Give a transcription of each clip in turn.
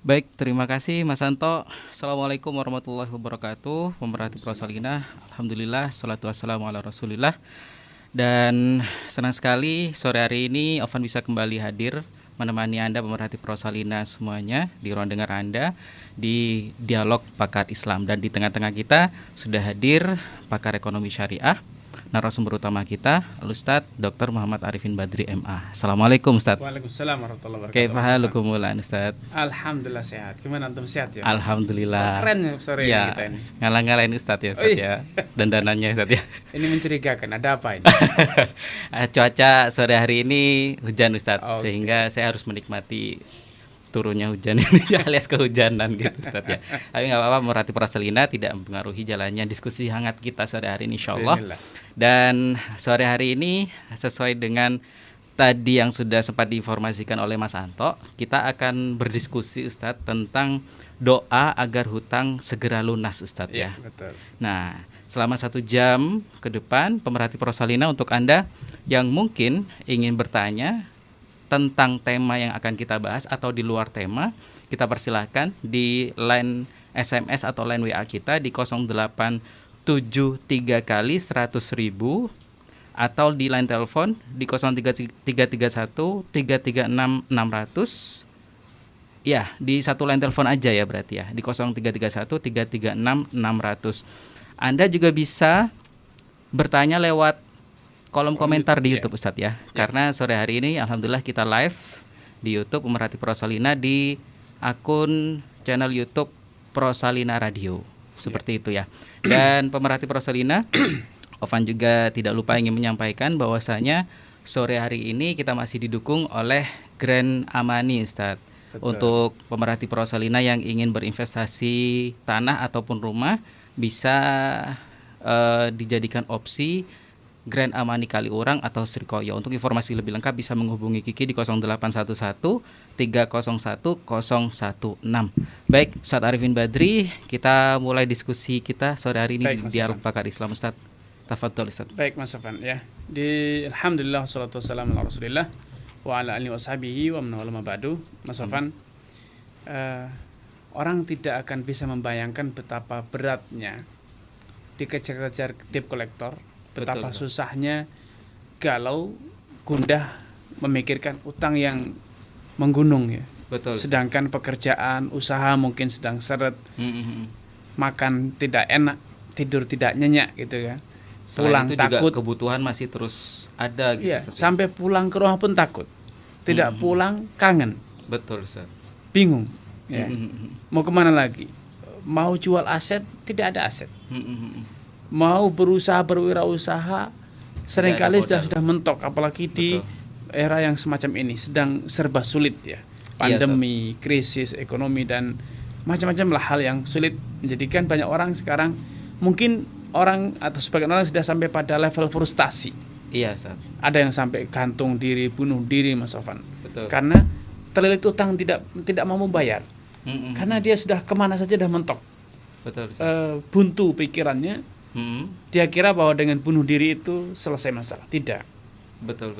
Baik, terima kasih Mas Santo. Assalamualaikum warahmatullahi wabarakatuh. Pemerhati Prosalina, Alhamdulillah, salatu wassalamu ala rasulillah. Dan senang sekali sore hari ini Ovan bisa kembali hadir menemani Anda pemerhati Prosalina semuanya di ruang dengar Anda di Dialog Pakar Islam. Dan di tengah-tengah kita sudah hadir pakar ekonomi syariah, narasumber utama kita, Ustadz Dr. Muhammad Arifin Badri MA. Assalamualaikum Ustadz. Waalaikumsalam warahmatullahi wabarakatuh. Kaifa halukum Ustadz? Alhamdulillah sehat. Gimana antum sehat ya? Alhamdulillah. Keren ya sore ya, kita ini. Ngalah-ngalahin Ustadz ya Ustadz ya. Dandanannya Ustadz ya. Ini mencurigakan. Ada apa ini? Cuaca sore hari ini hujan Ustadz, Oke. sehingga saya harus menikmati turunnya hujan ini alias kehujanan gitu Ustadz ya. Tapi nggak apa-apa, Merhati Prosalina tidak mempengaruhi jalannya diskusi hangat kita sore hari ini insyaallah. Bismillah. Dan sore hari ini sesuai dengan tadi yang sudah sempat diinformasikan oleh Mas Anto, kita akan berdiskusi Ustadz tentang doa agar hutang segera lunas Ustadz ya. Iya, betul. Nah, selama 1 jam ke depan pemerhati Prosalina, untuk Anda yang mungkin ingin bertanya tentang tema yang akan kita bahas atau di luar tema, kita persilahkan di line SMS atau line WA kita di 0873 kali 100.000 atau di line telepon di 0331 336 600. Ya, di satu line telepon aja ya berarti ya, di 0331 336 600. Anda juga bisa bertanya lewat kolom komentar di YouTube Ustadz ya. Karena sore hari ini alhamdulillah kita live di YouTube Pemerhati Prosalina di akun channel YouTube Prosalina Radio. Seperti itu ya. Dan Pemerhati Prosalina, Ovan juga tidak lupa ingin menyampaikan bahwasanya sore hari ini kita masih didukung oleh Grand Amani Ustadz. Betul. Untuk pemerhati Prosalina yang ingin berinvestasi tanah ataupun rumah, bisa dijadikan opsi Grand Amani Kaliurang atau Srikoyo. Untuk informasi lebih lengkap bisa menghubungi Kiki di 0811 301 016. Baik, Ustadz Arifin Badri, kita mulai diskusi kita sore hari ini Baik, di Mas Dialog Sofan. Pakar Islam Ustadz. Tafadhol Ustadz. Baik Mas Sofan ya. Di alhamdulillah wassalatu wassalamu ala Rasulillah wa ala alihi washabihi wa man wala ba'du. Mas Sofan, orang tidak akan bisa membayangkan betapa beratnya dikejar-kejar debt collector, betapa Betul. susahnya galau, gundah memikirkan utang yang menggunung ya. Betul. Sedangkan pekerjaan, usaha mungkin sedang seret, makan tidak enak, tidur tidak nyenyak gitu kan. Selain Pulang itu juga takut, kebutuhan masih terus ada gitu iya, Ustadz. sampai pulang ke rumah pun takut. Tidak pulang kangen, Betul Ustadz. bingung. Ya. Mau kemana lagi? Mau jual aset, tidak ada aset. Mau berusaha berwirausaha, seringkali Tidak ada sudah mentok, apalagi di Betul. era yang semacam ini sedang serba sulit ya. Pandemi, krisis ekonomi dan macam-macam lah hal yang sulit menjadikan banyak orang sekarang, mungkin orang atau sebagian orang sudah sampai pada level frustasi. Iya Ustadz. Ada yang sampai gantung diri, bunuh diri Mas Sofan. Betul. Karena terlilit utang tidak mau membayar. Karena dia sudah kemana saja sudah mentok. Betul Ustadz. Buntu pikirannya. Dia kira bahwa dengan bunuh diri itu selesai masalah. Tidak. Betul.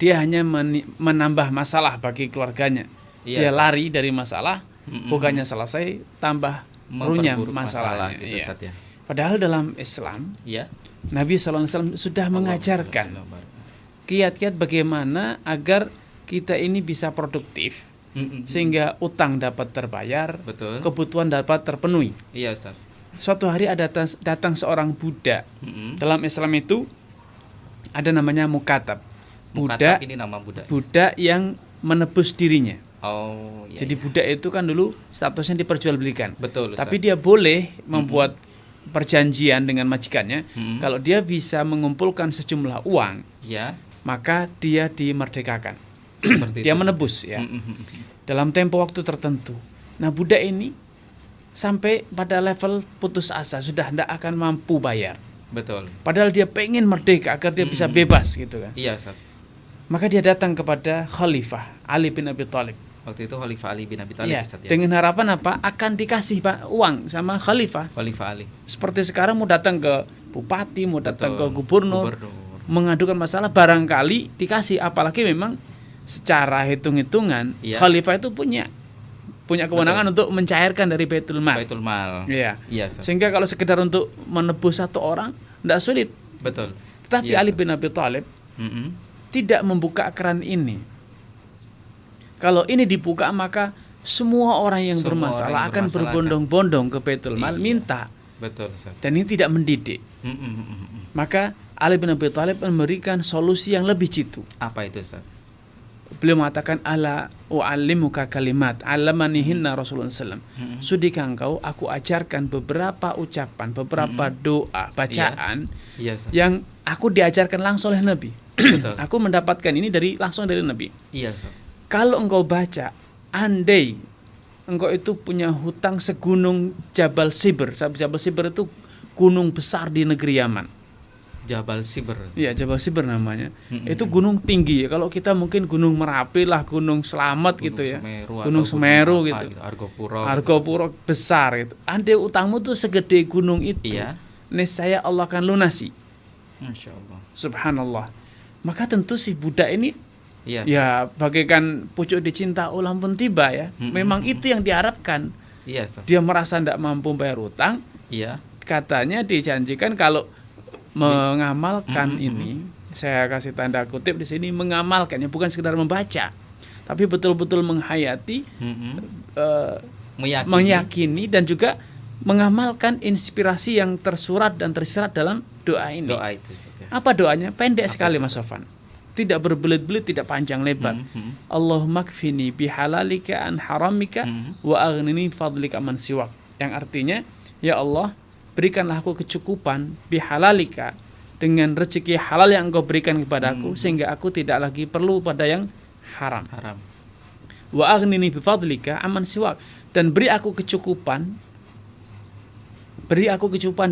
Dia hanya menambah masalah bagi keluarganya. Iya, Dia Ustadz. lari dari masalah, bukannya selesai, tambah runyam Memperburuk masalah masalahnya. gitu Iya. Ustadz ya. Padahal dalam Islam, Iya. Nabi SAW sudah mengajarkan kiat-kiat bagaimana agar kita ini bisa produktif, sehingga utang dapat terbayar, Betul. kebutuhan dapat terpenuhi. Iya Ustadz. Suatu hari ada datang seorang budak. Dalam Islam itu ada namanya mukatab. Mukatab ini nama budak. Budak yang menebus dirinya. Oh iya. Jadi budak itu kan dulu statusnya diperjualbelikan. Betul Ustadz. Tapi dia boleh membuat perjanjian dengan majikannya. Kalau dia bisa mengumpulkan sejumlah uang, ya, maka dia dimerdekakan. seperti Dia itu. menebus ya. Dalam tempo waktu tertentu. Nah, budak ini sampai pada level putus asa, sudah tidak akan mampu bayar. Betul. Padahal dia pengen merdeka agar dia bisa bebas gitu kan. Iya Ustadz. Maka dia datang kepada Khalifah Ali bin Abi Thalib. Waktu itu Khalifah Ali bin Abi Thalib Iya, Ustadz ya. dengan harapan apa? Akan dikasih uang sama Khalifah. Khalifah Ali. Seperti sekarang mau datang ke bupati, mau datang Betul. ke gubernur, mengadukan masalah, barangkali dikasih. Apalagi memang secara hitung-hitungan Iya. Khalifah itu punya punya kewenangan untuk mencairkan dari Baitul Mal. Baitul Mal. Iya. Iya, Ustaz. Sehingga kalau sekedar untuk menebus satu orang tidak sulit. Betul. Tetapi Iya, Ali bin Abi Thalib Mm-mm. tidak membuka keran ini. Kalau ini dibuka maka semua orang yang Semua bermasalah orang yang akan bermasalah berbondong-bondong ke Baitul Mal Iya. minta. Betul, Ustaz. Dan ini tidak mendidik. Mm-mm. Maka Ali bin Abi Thalib memberikan solusi yang lebih jitu. Apa itu, Ustaz? Beliau mengatakan ala u'allimuka kalimat allamanihinna Rasulullah SAW. Sudikah engkau aku ajarkan beberapa ucapan, beberapa doa, bacaan Iya, Ustaz. yang aku diajarkan langsung oleh Nabi. Betul. Aku mendapatkan ini langsung dari Nabi. Iya, Ustaz. Kalau engkau baca, andai engkau itu punya hutang segunung Jabal Sibr. Jabal Sibr itu gunung besar di negeri Yaman. Jabal Sibr. Iya, Jabal Sibr namanya. Itu gunung tinggi ya. Kalau kita mungkin Gunung Merapi lah, Gunung Selamat gitu ya. Gunung Semeru gitu. Argopuro. Argopuro besar itu. Andai utangmu tuh segede gunung itu, Iya. niscaya Allah akan lunasi. Masya Allah. Subhanallah. Maka tentu si budak ini Iya. ya bagaikan pucuk dicinta ulang pun tiba ya. Memang itu yang diharapkan. Iya, Ustaz. Dia merasa tidak mampu bayar utang, Iya. katanya dijanjikan kalau mengamalkan ini, saya kasih tanda kutip di sini, mengamalkannya bukan sekedar membaca, tapi betul-betul menghayati, meyakini dan juga mengamalkan inspirasi yang tersurat dan tersirat dalam doa ini. Doa itu, Ustaz, ya. Apa doanya? Pendek sekali, Mas Sofan. Tidak berbelit-belit, tidak panjang lebar. Allahumma kfini bihalalika an haramika wa aghnini fadlika man siwak. Yang artinya, ya Allah, berikanlah aku kecukupan bihalalika, dengan rezeki halal yang engkau berikan kepadaku, sehingga aku tidak lagi perlu pada yang haram. Wa aghnini bifadlika aman siwak, dan beri aku kecukupan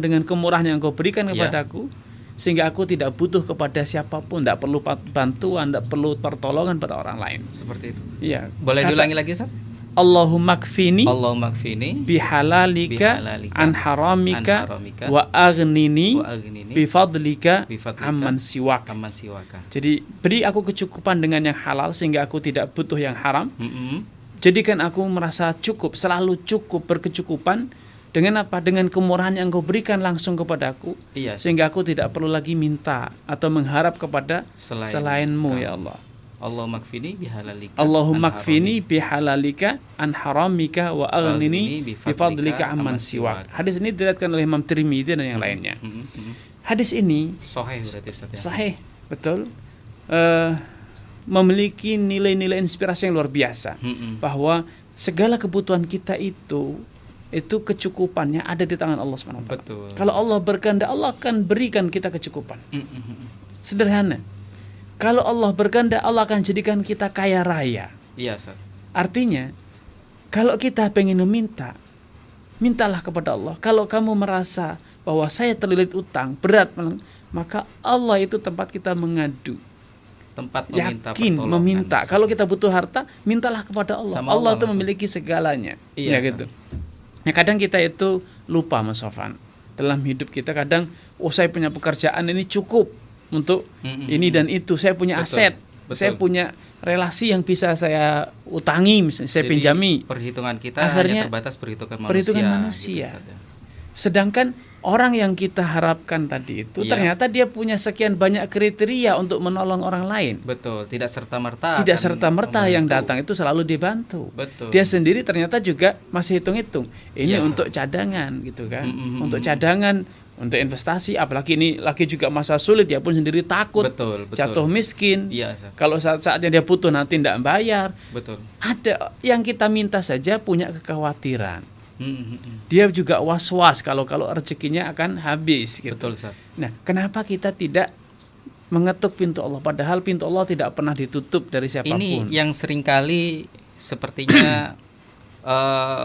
dengan kemurahan yang engkau berikan kepadaku, sehingga aku tidak butuh kepada siapapun, tidak perlu bantuan, tidak perlu pertolongan pada orang lain. Seperti itu. Iya. Boleh diulangi lagi, Ustaz? Allahumma kfini Allahumma bihalalika an haramika wa aghnini bifadlika amman siwak. Jadi beri aku kecukupan dengan yang halal sehingga aku tidak butuh yang haram. Jadikan aku merasa cukup, selalu cukup, berkecukupan dengan apa? Dengan kemurahan yang Engkau berikan langsung kepadaku. Iya. Sehingga aku tidak perlu lagi minta atau mengharap kepada selainmu, ya Allah. Allahumma kfini bihalalika an haramika wa aghnini bifadlika amman siwak. Hadis ini diriwayatkan oleh Imam Tirmidzi dan yang lainnya. Hadis ini sahih berarti, Ustaz, ya? Sahih, betul. Memiliki nilai-nilai inspirasi yang luar biasa. Bahwa segala kebutuhan kita itu kecukupannya ada di tangan Allah SWT. Betul. Kalau Allah berkehendak, Allah akan berikan kita kecukupan. Sederhana. Kalau Allah berkehendak, Allah akan jadikan kita kaya raya. Iya, Ustaz. Artinya, kalau kita pengen meminta, mintalah kepada Allah. Kalau kamu merasa bahwa saya terlilit utang, berat, maka Allah itu tempat kita mengadu. Tempat meminta. Kalau kita butuh harta, mintalah kepada Allah. Allah itu memiliki segalanya. Iya, gitu. Nah, kadang kita itu lupa, Mas Sofan. Dalam hidup kita kadang, saya punya pekerjaan ini cukup untuk ini dan itu, saya punya aset, saya punya relasi yang bisa saya utangi, misalnya saya pinjami. Perhitungan kita akhirnya hanya terbatas perhitungan manusia. Gitu. Sedangkan orang yang kita harapkan tadi itu ternyata dia punya sekian banyak kriteria untuk menolong orang lain. Betul, tidak serta-merta yang datang itu selalu dibantu. Betul. Dia sendiri ternyata juga masih hitung-hitung. Ini untuk cadangan gitu kan. Untuk cadangan, untuk investasi, apalagi ini lagi juga masa sulit, dia pun sendiri takut jatuh miskin. Iya, kalau saatnya dia butuh nanti tidak bayar. Betul. Ada yang kita minta saja punya kekhawatiran. Dia juga was-was kalau rezekinya akan habis. Gitu. Betul, Ustaz. Nah, kenapa kita tidak mengetuk pintu Allah? Padahal pintu Allah tidak pernah ditutup dari siapapun. Ini yang seringkali sepertinya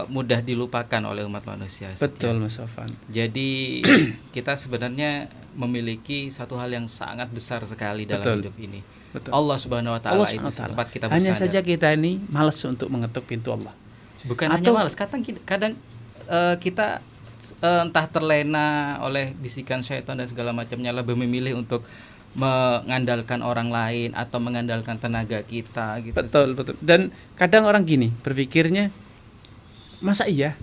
mudah dilupakan oleh umat manusia. Betul, Mas Sofan. Jadi kita sebenarnya memiliki satu hal yang sangat besar sekali dalam hidup ini. Betul. Allah Subhanahu wa taala itu tempat kita bersandar. Hanya saja kita ini malas untuk mengetuk pintu Allah. Bukan hanya malas, kadang kita entah terlena oleh bisikan syaitan dan segala macamnya, lebih memilih untuk mengandalkan orang lain atau mengandalkan tenaga kita gitu. Betul. Dan kadang orang gini berpikirnya, masa iya?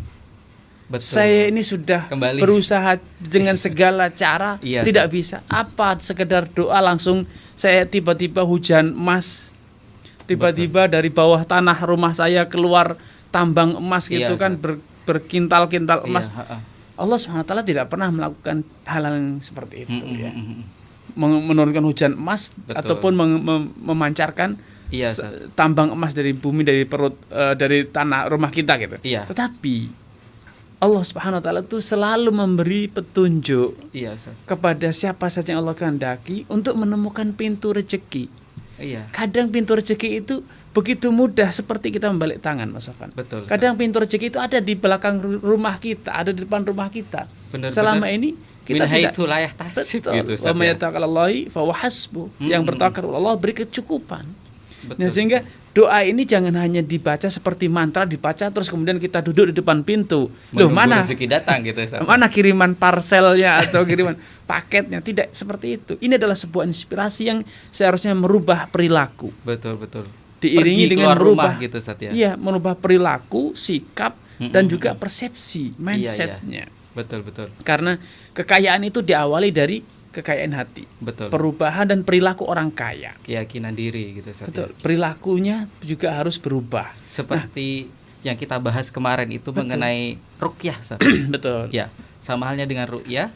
Betul. Saya ini sudah Kembali. berusaha dengan segala cara, Iya, tidak bisa. Apa sekedar doa langsung saya tiba-tiba hujan emas, tiba-tiba dari bawah tanah rumah saya keluar tambang emas gitu Iya, kan, berkintal-kintal emas. Iya, Allah SWT tidak pernah melakukan hal yang seperti itu ya. mm. Menurunkan hujan emas. Betul. Ataupun memancarkan Iya, tambang emas dari bumi, dari perut, dari tanah rumah kita gitu. Iya. Tetapi Allah Subhanahu wa taala itu selalu memberi petunjuk Iya, Ustaz. kepada siapa saja yang Allah kehendaki untuk menemukan pintu rezeki. Iya. Kadang pintu rezeki itu begitu mudah seperti kita membalik tangan, Mas Sofan. Betul, Ustaz. Kadang pintu rezeki itu ada di belakang rumah kita, ada di depan rumah kita. Benar-benar Selama ini kita tidak haitsu la yahtasib betul. gitu, Ustaz, Wa may ya. yatawakkalallahi fa huwa hasbuh. Yang bertawakal kepada Allah beri kecukupan. Betul. Nah, sehingga doa ini jangan hanya dibaca seperti mantra, dibaca terus kemudian kita duduk di depan pintu. Loh, Menunggu mana rezeki datang gitu, Ustaz. mana kiriman parselnya atau kiriman paketnya? Tidak seperti itu. Ini adalah sebuah inspirasi yang seharusnya merubah perilaku. Betul, betul. Diiringi Pergi dengan keluar merubah rumah gitu, Ustaz, ya. Iya, merubah perilaku, sikap dan juga persepsi, Iya, mindsetnya. Betul, betul. Karena kekayaan itu diawali dari kekayaan hati, Betul. perubahan dan perilaku orang kaya. Keyakinan diri gitu, Ustaz, ya. Betul. Perilakunya juga harus berubah. Seperti yang kita bahas kemarin itu mengenai ruqyah, Ustaz. Betul. Ya, sama halnya dengan ruqyah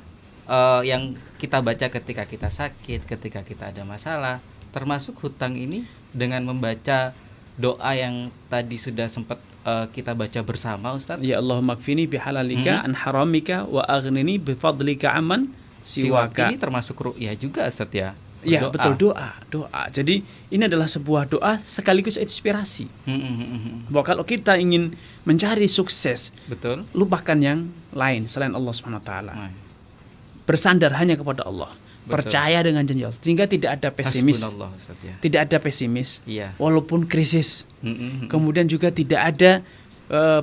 yang kita baca ketika kita sakit, ketika kita ada masalah, termasuk hutang ini dengan membaca doa yang tadi sudah sempat kita baca bersama, Ustaz. Ya Allahumma kfini bihalalika an haramika wa aghnini bifadlika amman Siwak siwaka. ini termasuk ruqyah juga, Ustaz, ya. Ya, Doa. betul, doa. Jadi ini adalah sebuah doa sekaligus inspirasi. Bahwa kalau kita ingin mencari sukses, Betul. lupakan yang lain selain Allah Subhanahu wa taala. Nah, Bersandar hanya kepada Allah. Betul. Percaya dengan janji Allah. Sehingga tidak ada pesimis. hasbunallah, Ustaz, ya. Tidak ada pesimis. Iya. Walaupun krisis. Mm-mm. Kemudian juga tidak ada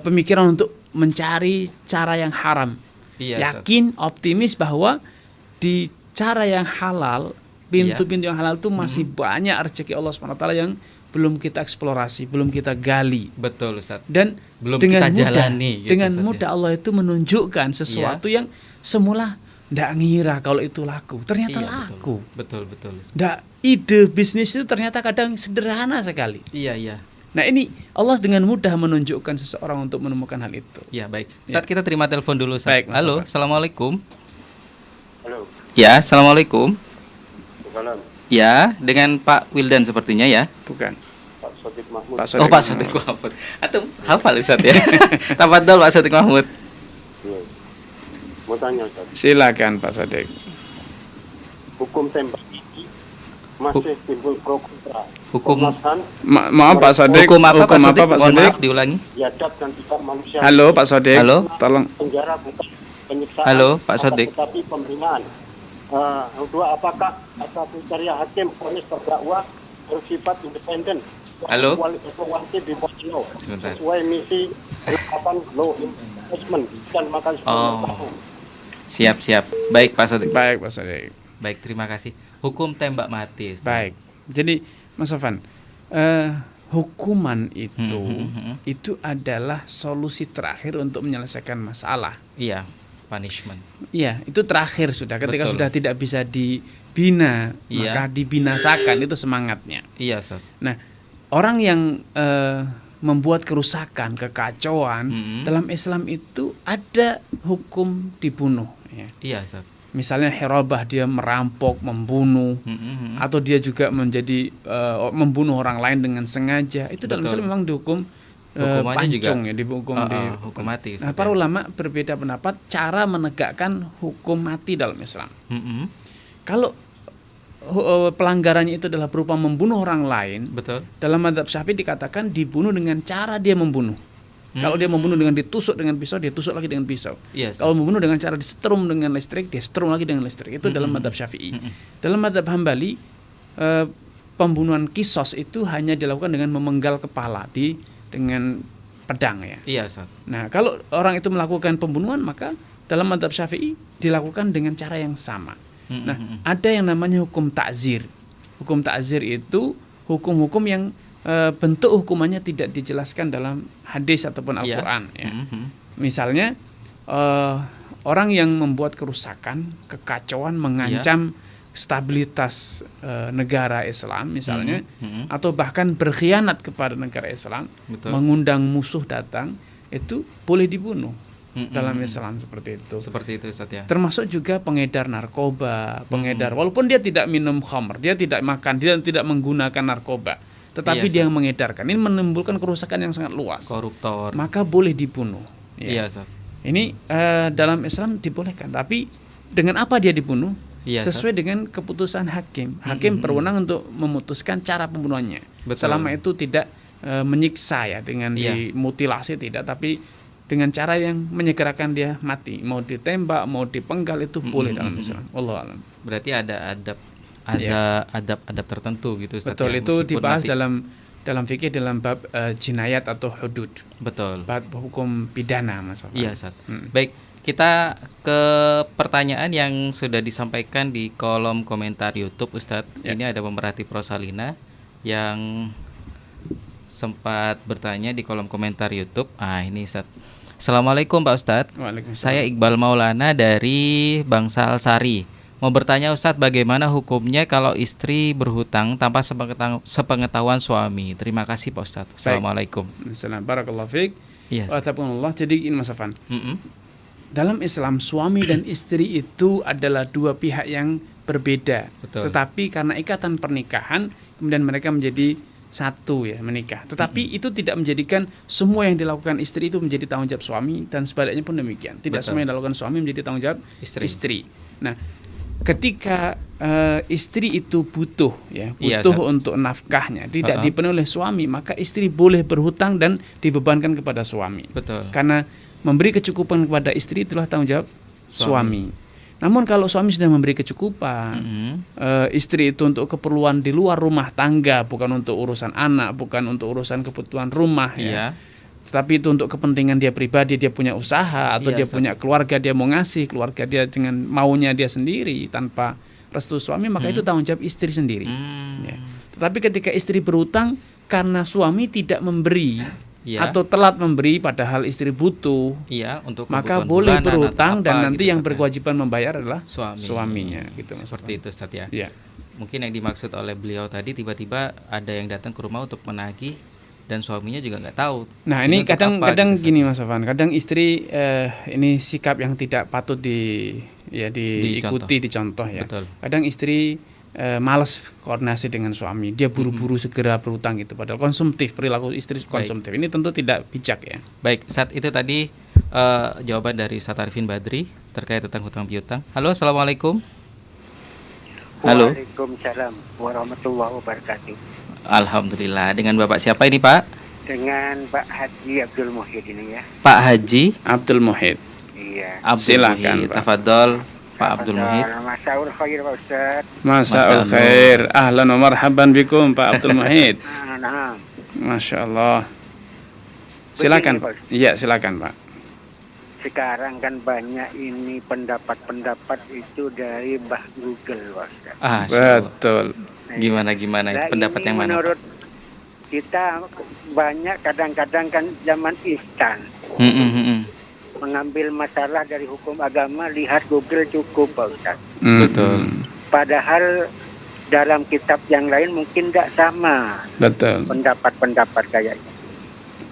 pemikiran untuk mencari cara yang haram. Iya, Ustaz. Yakin, optimis bahwa di cara yang halal, pintu-pintu yang halal itu masih banyak rezeki Allah SWT yang belum kita eksplorasi, belum kita gali. Betul, Ustaz. Dan Belum dengan kita mudah, jalani gitu, dengan Ustaz, mudah ya. Allah itu menunjukkan sesuatu yang semula ndak ngira kalau itu laku, ternyata Iya, laku. Betul, betul. Ustaz. Ndak, ide bisnis itu ternyata kadang sederhana sekali. Iya, iya. Nah, ini Allah dengan mudah menunjukkan seseorang untuk menemukan hal itu. Ya, baik. Ustaz, kita terima telepon dulu, Ustaz. Baik, Mas Halo, Sofan. Assalamualaikum. Halo, Ya, Assalamualaikum. salam. Ya, dengan Pak Wildan sepertinya ya. Bukan. Pak Sodik Mahmud. Pak Oh, Sodik. Pak Sodik Mahmud. Atau hafal, Ustaz, ya. Tafadhol, Pak Sodik Mahmud. Iya. Mau tanya Ustaz, Silakan Pak Sodik. hukum tembak ini masih timbul pro kontra. Hukum- Komnas HAM Maaf Pak Sodik. Hukum apa, Pak Sodik? Pak Mohon Sodik? maaf, diulangi. biadab dan tidak manusia. Halo Pak Sodik. Halo. Tolong. Penjara bukan penyiksaan. Halo, Pak akan Sodik. Tetapi pembinaan. Yang kedua, apakah atas kriteria hakim vonis terdakwa bersifat independen? Halo. Kualitatif di bawah law. Sebentar. Sesuai misi penerapan law enforcement dan makan Oh. Siap. Baik, Pak Sodik. Baik Pak Sodik. Baik, terima kasih. Hukum tembak mati, Ustaz. Baik. Jadi Mas Sofan, hukuman itu adalah solusi terakhir untuk menyelesaikan masalah. Iya, punishment. Iya, itu terakhir sudah. Ketika Betul. sudah tidak bisa dibina, Iya. maka dibinasakan, itu semangatnya. Iya, Ustaz. Nah, orang yang membuat kerusakan, kekacauan dalam Islam itu ada hukum dibunuh. Ya. Iya, Ustaz. Misalnya hirabah, dia merampok, membunuh, atau dia juga menjadi membunuh orang lain dengan sengaja. Itu dalam Betul. Islam memang dihukum Hukumannya pancung juga ya, dihukum hukum mati, Ustaz, Nah, para ya. ulama berbeda pendapat cara menegakkan hukum mati dalam Islam. Kalau pelanggarannya itu adalah berupa membunuh orang lain, Betul. dalam mazhab Syafi'i dikatakan dibunuh dengan cara dia membunuh. Kalau dia membunuh dengan ditusuk dengan pisau, dia tusuk lagi dengan pisau. Iya, Ustaz. Kalau membunuh dengan cara disetrum dengan listrik, dia setrum lagi dengan listrik. Itu dalam mazhab Syafi'i. Dalam mazhab Hambali, pembunuhan kisos itu hanya dilakukan dengan memenggal kepala dengan pedang ya. Iya, Ustaz. Nah, kalau orang itu melakukan pembunuhan, maka dalam mazhab Syafi'i dilakukan dengan cara yang sama. Nah, ada yang namanya hukum ta'zir. Hukum ta'zir itu hukum-hukum yang bentuk hukumannya tidak dijelaskan dalam hadis ataupun Iya. Al-Quran. Ya. Mhm. Misalnya orang yang membuat kerusakan, kekacauan, mengancam stabilitas negara Islam misalnya, Mhm. atau bahkan berkhianat kepada negara Islam, Betul. mengundang musuh datang, itu boleh dibunuh Mhm. dalam Islam seperti itu. Seperti itu Ustaz ya. Termasuk juga pengedar narkoba, pengedar walaupun dia tidak minum khamr, dia tidak makan, dia tidak menggunakan narkoba, tetapi Iya, dia yang mengedarkan. Ini menimbulkan kerusakan yang sangat luas. Koruptor. Maka boleh dibunuh. Ya. Iya Ustaz. Ini dalam Islam dibolehkan, tapi dengan apa dia dibunuh? Iya, Sesuai dengan keputusan hakim. Hakim berwenang untuk memutuskan cara pembunuhannya. Betul. Selama itu tidak menyiksa ya dengan Iya. dimutilasi tidak, tapi dengan cara yang menyegerakan dia mati. Mau ditembak, mau dipenggal itu boleh dalam Islam. Wallahu a'lam. Berarti ada Iya. adab tertentu gitu Ustaz. Betul, ya, itu meskipun dibahas nanti- dalam fikih dalam bab jinayat atau hudud. Betul. Bab hukum pidana Mas Afan. Iya, Ustaz. Hmm. Baik, kita ke pertanyaan yang sudah disampaikan di kolom komentar YouTube, Ustadz. Ya. Ini ada pemerhati Prosalina yang sempat bertanya di kolom komentar YouTube. Ini Ustadz. Assalamualaikum Pak Ustadz. Waalaikumsalam. Saya Iqbal Maulana dari Bangsal Sari. Mau bertanya Ustadz, bagaimana hukumnya kalau istri berhutang tanpa sepengetahuan suami? Terima kasih Pak Ustadz. Assalamualaikum. Assalamualaikum. Barakallahu fiik. Iya. Ustadz. Waalaikumsalam. Jadi ini Mas Afan. Mm-mm. Dalam Islam suami dan istri itu adalah dua pihak yang berbeda. Betul. Tetapi karena ikatan pernikahan kemudian mereka menjadi satu ya, menikah. Tetapi itu tidak menjadikan semua yang dilakukan istri itu menjadi tanggung jawab suami, dan sebaliknya pun demikian. Tidak Betul. semua yang dilakukan suami menjadi tanggung jawab Istri. istri. Nah, ketika istri itu butuh ya, Iya, butuh Ustaz. untuk nafkahnya tidak Ha-ha. dipenuhi oleh suami, maka istri boleh berhutang dan dibebankan kepada suami. Betul. Karena memberi kecukupan kepada istri itulah tanggung jawab suami. Namun kalau suami sudah memberi kecukupan, Mm-mm. istri itu untuk keperluan di luar rumah tangga, bukan untuk urusan anak, bukan untuk urusan kebutuhan rumah Iya. ya. Tetapi itu untuk kepentingan dia pribadi, dia punya usaha atau Iya, dia Ustaz. punya keluarga, dia mau ngasih keluarga dia dengan maunya dia sendiri tanpa restu suami, maka itu tanggung jawab istri sendiri. Hmm. Ya. Tetapi ketika istri berhutang karena suami tidak memberi Iya. atau telat memberi padahal istri butuh, Iya, untuk maka kebutuhan boleh bulanan berhutang atau dan apa nanti gitu, yang Ustaz, ya. berkewajiban membayar adalah Suami. suaminya gitu, Mas Seperti itu Ustaz ya. Ya. Mungkin yang dimaksud oleh beliau tadi tiba-tiba ada yang datang ke rumah untuk menagih dan suaminya juga nggak tahu. Nah, ini untuk kadang apa gitu, Ustaz. gini Mas Afan, kadang istri ini sikap yang tidak patut diikuti, dicontoh ya. Betul. Kadang istri malas koordinasi dengan suami, dia buru-buru segera berhutang gitu, padahal konsumtif, perilaku istri konsumtif. Ini tentu tidak bijak ya. Baik, saat itu tadi jawaban dari Ustaz Arifin Badri terkait tentang hutang piutang. Halo, Assalamualaikum. Halo. Waalaikumsalam warahmatullahi wabarakatuh. Alhamdulillah. Dengan Bapak siapa ini, Pak? Dengan Pak Haji Abdul Muhyidd ini ya. Pak Haji Abdul Muhyidd. Iya. Abdul Silakan, Muhyidd. Pak. Tafadhol, Pak Abdul Muhyidd. Masaul khair Pak Ustaz. Masa'ul Masa'ul khair. Ahlan wa marhaban bikum Pak Abdul Muhyidd. Nah, Masya Allah. Silakan. Begini, Pak. Iya, silakan Pak. sekarang kan banyak ini pendapat-pendapat itu dari Mbah Google Pak Ustaz. Betul. Gimana itu Nah, pendapat ini yang mana? menurut kita banyak kadang-kadang kan zaman instan mengambil masalah dari hukum agama, lihat Google cukup Pak Ustaz. Betul. Padahal dalam kitab yang lain mungkin tidak sama Betul. pendapat-pendapat kayaknya.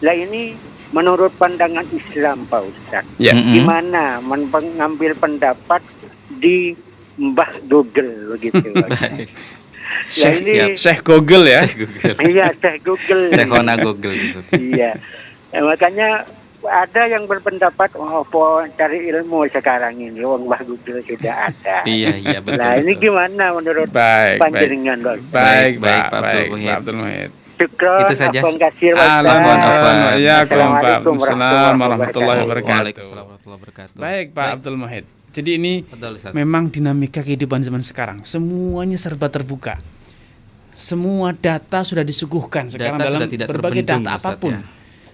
Lah ini menurut pandangan Islam Pak Ustaz, Ya. gimana mengambil pendapat di Mbah Google begitu Pak Ustaz. Baik. Lah ini Syekh Google ya. Syekh Google. iya Syekh Google. Syekhona Google gitu. Iya. Makanya ada yang berpendapat cari ilmu sekarang ini, Mbah Google sudah ada. Iya, betul. Nah, ini betul. gimana menurut Baik, baik. panjenengan Pak Ustaz? Baik, Baik, Pak. Pak Abdul Baik, Muhyidd. Pak Abdul Muhyidd. Syukron, Itu saja. afwan kasir Pak Ustaz. Afwan. Waalaikumsalam Assalamualaikum warahmatullahi wabarakatuh. Waalaikumsalam warahmatullahi wabarakatuh. Baik, Pak Abdul Muhyidd. Jadi ini Betul, Ustaz. memang dinamika kehidupan zaman sekarang. Semuanya serba terbuka. Semua data sudah disuguhkan sekarang Data dalam sudah tidak berbagai terbendung, data Ustaz, apapun. ya.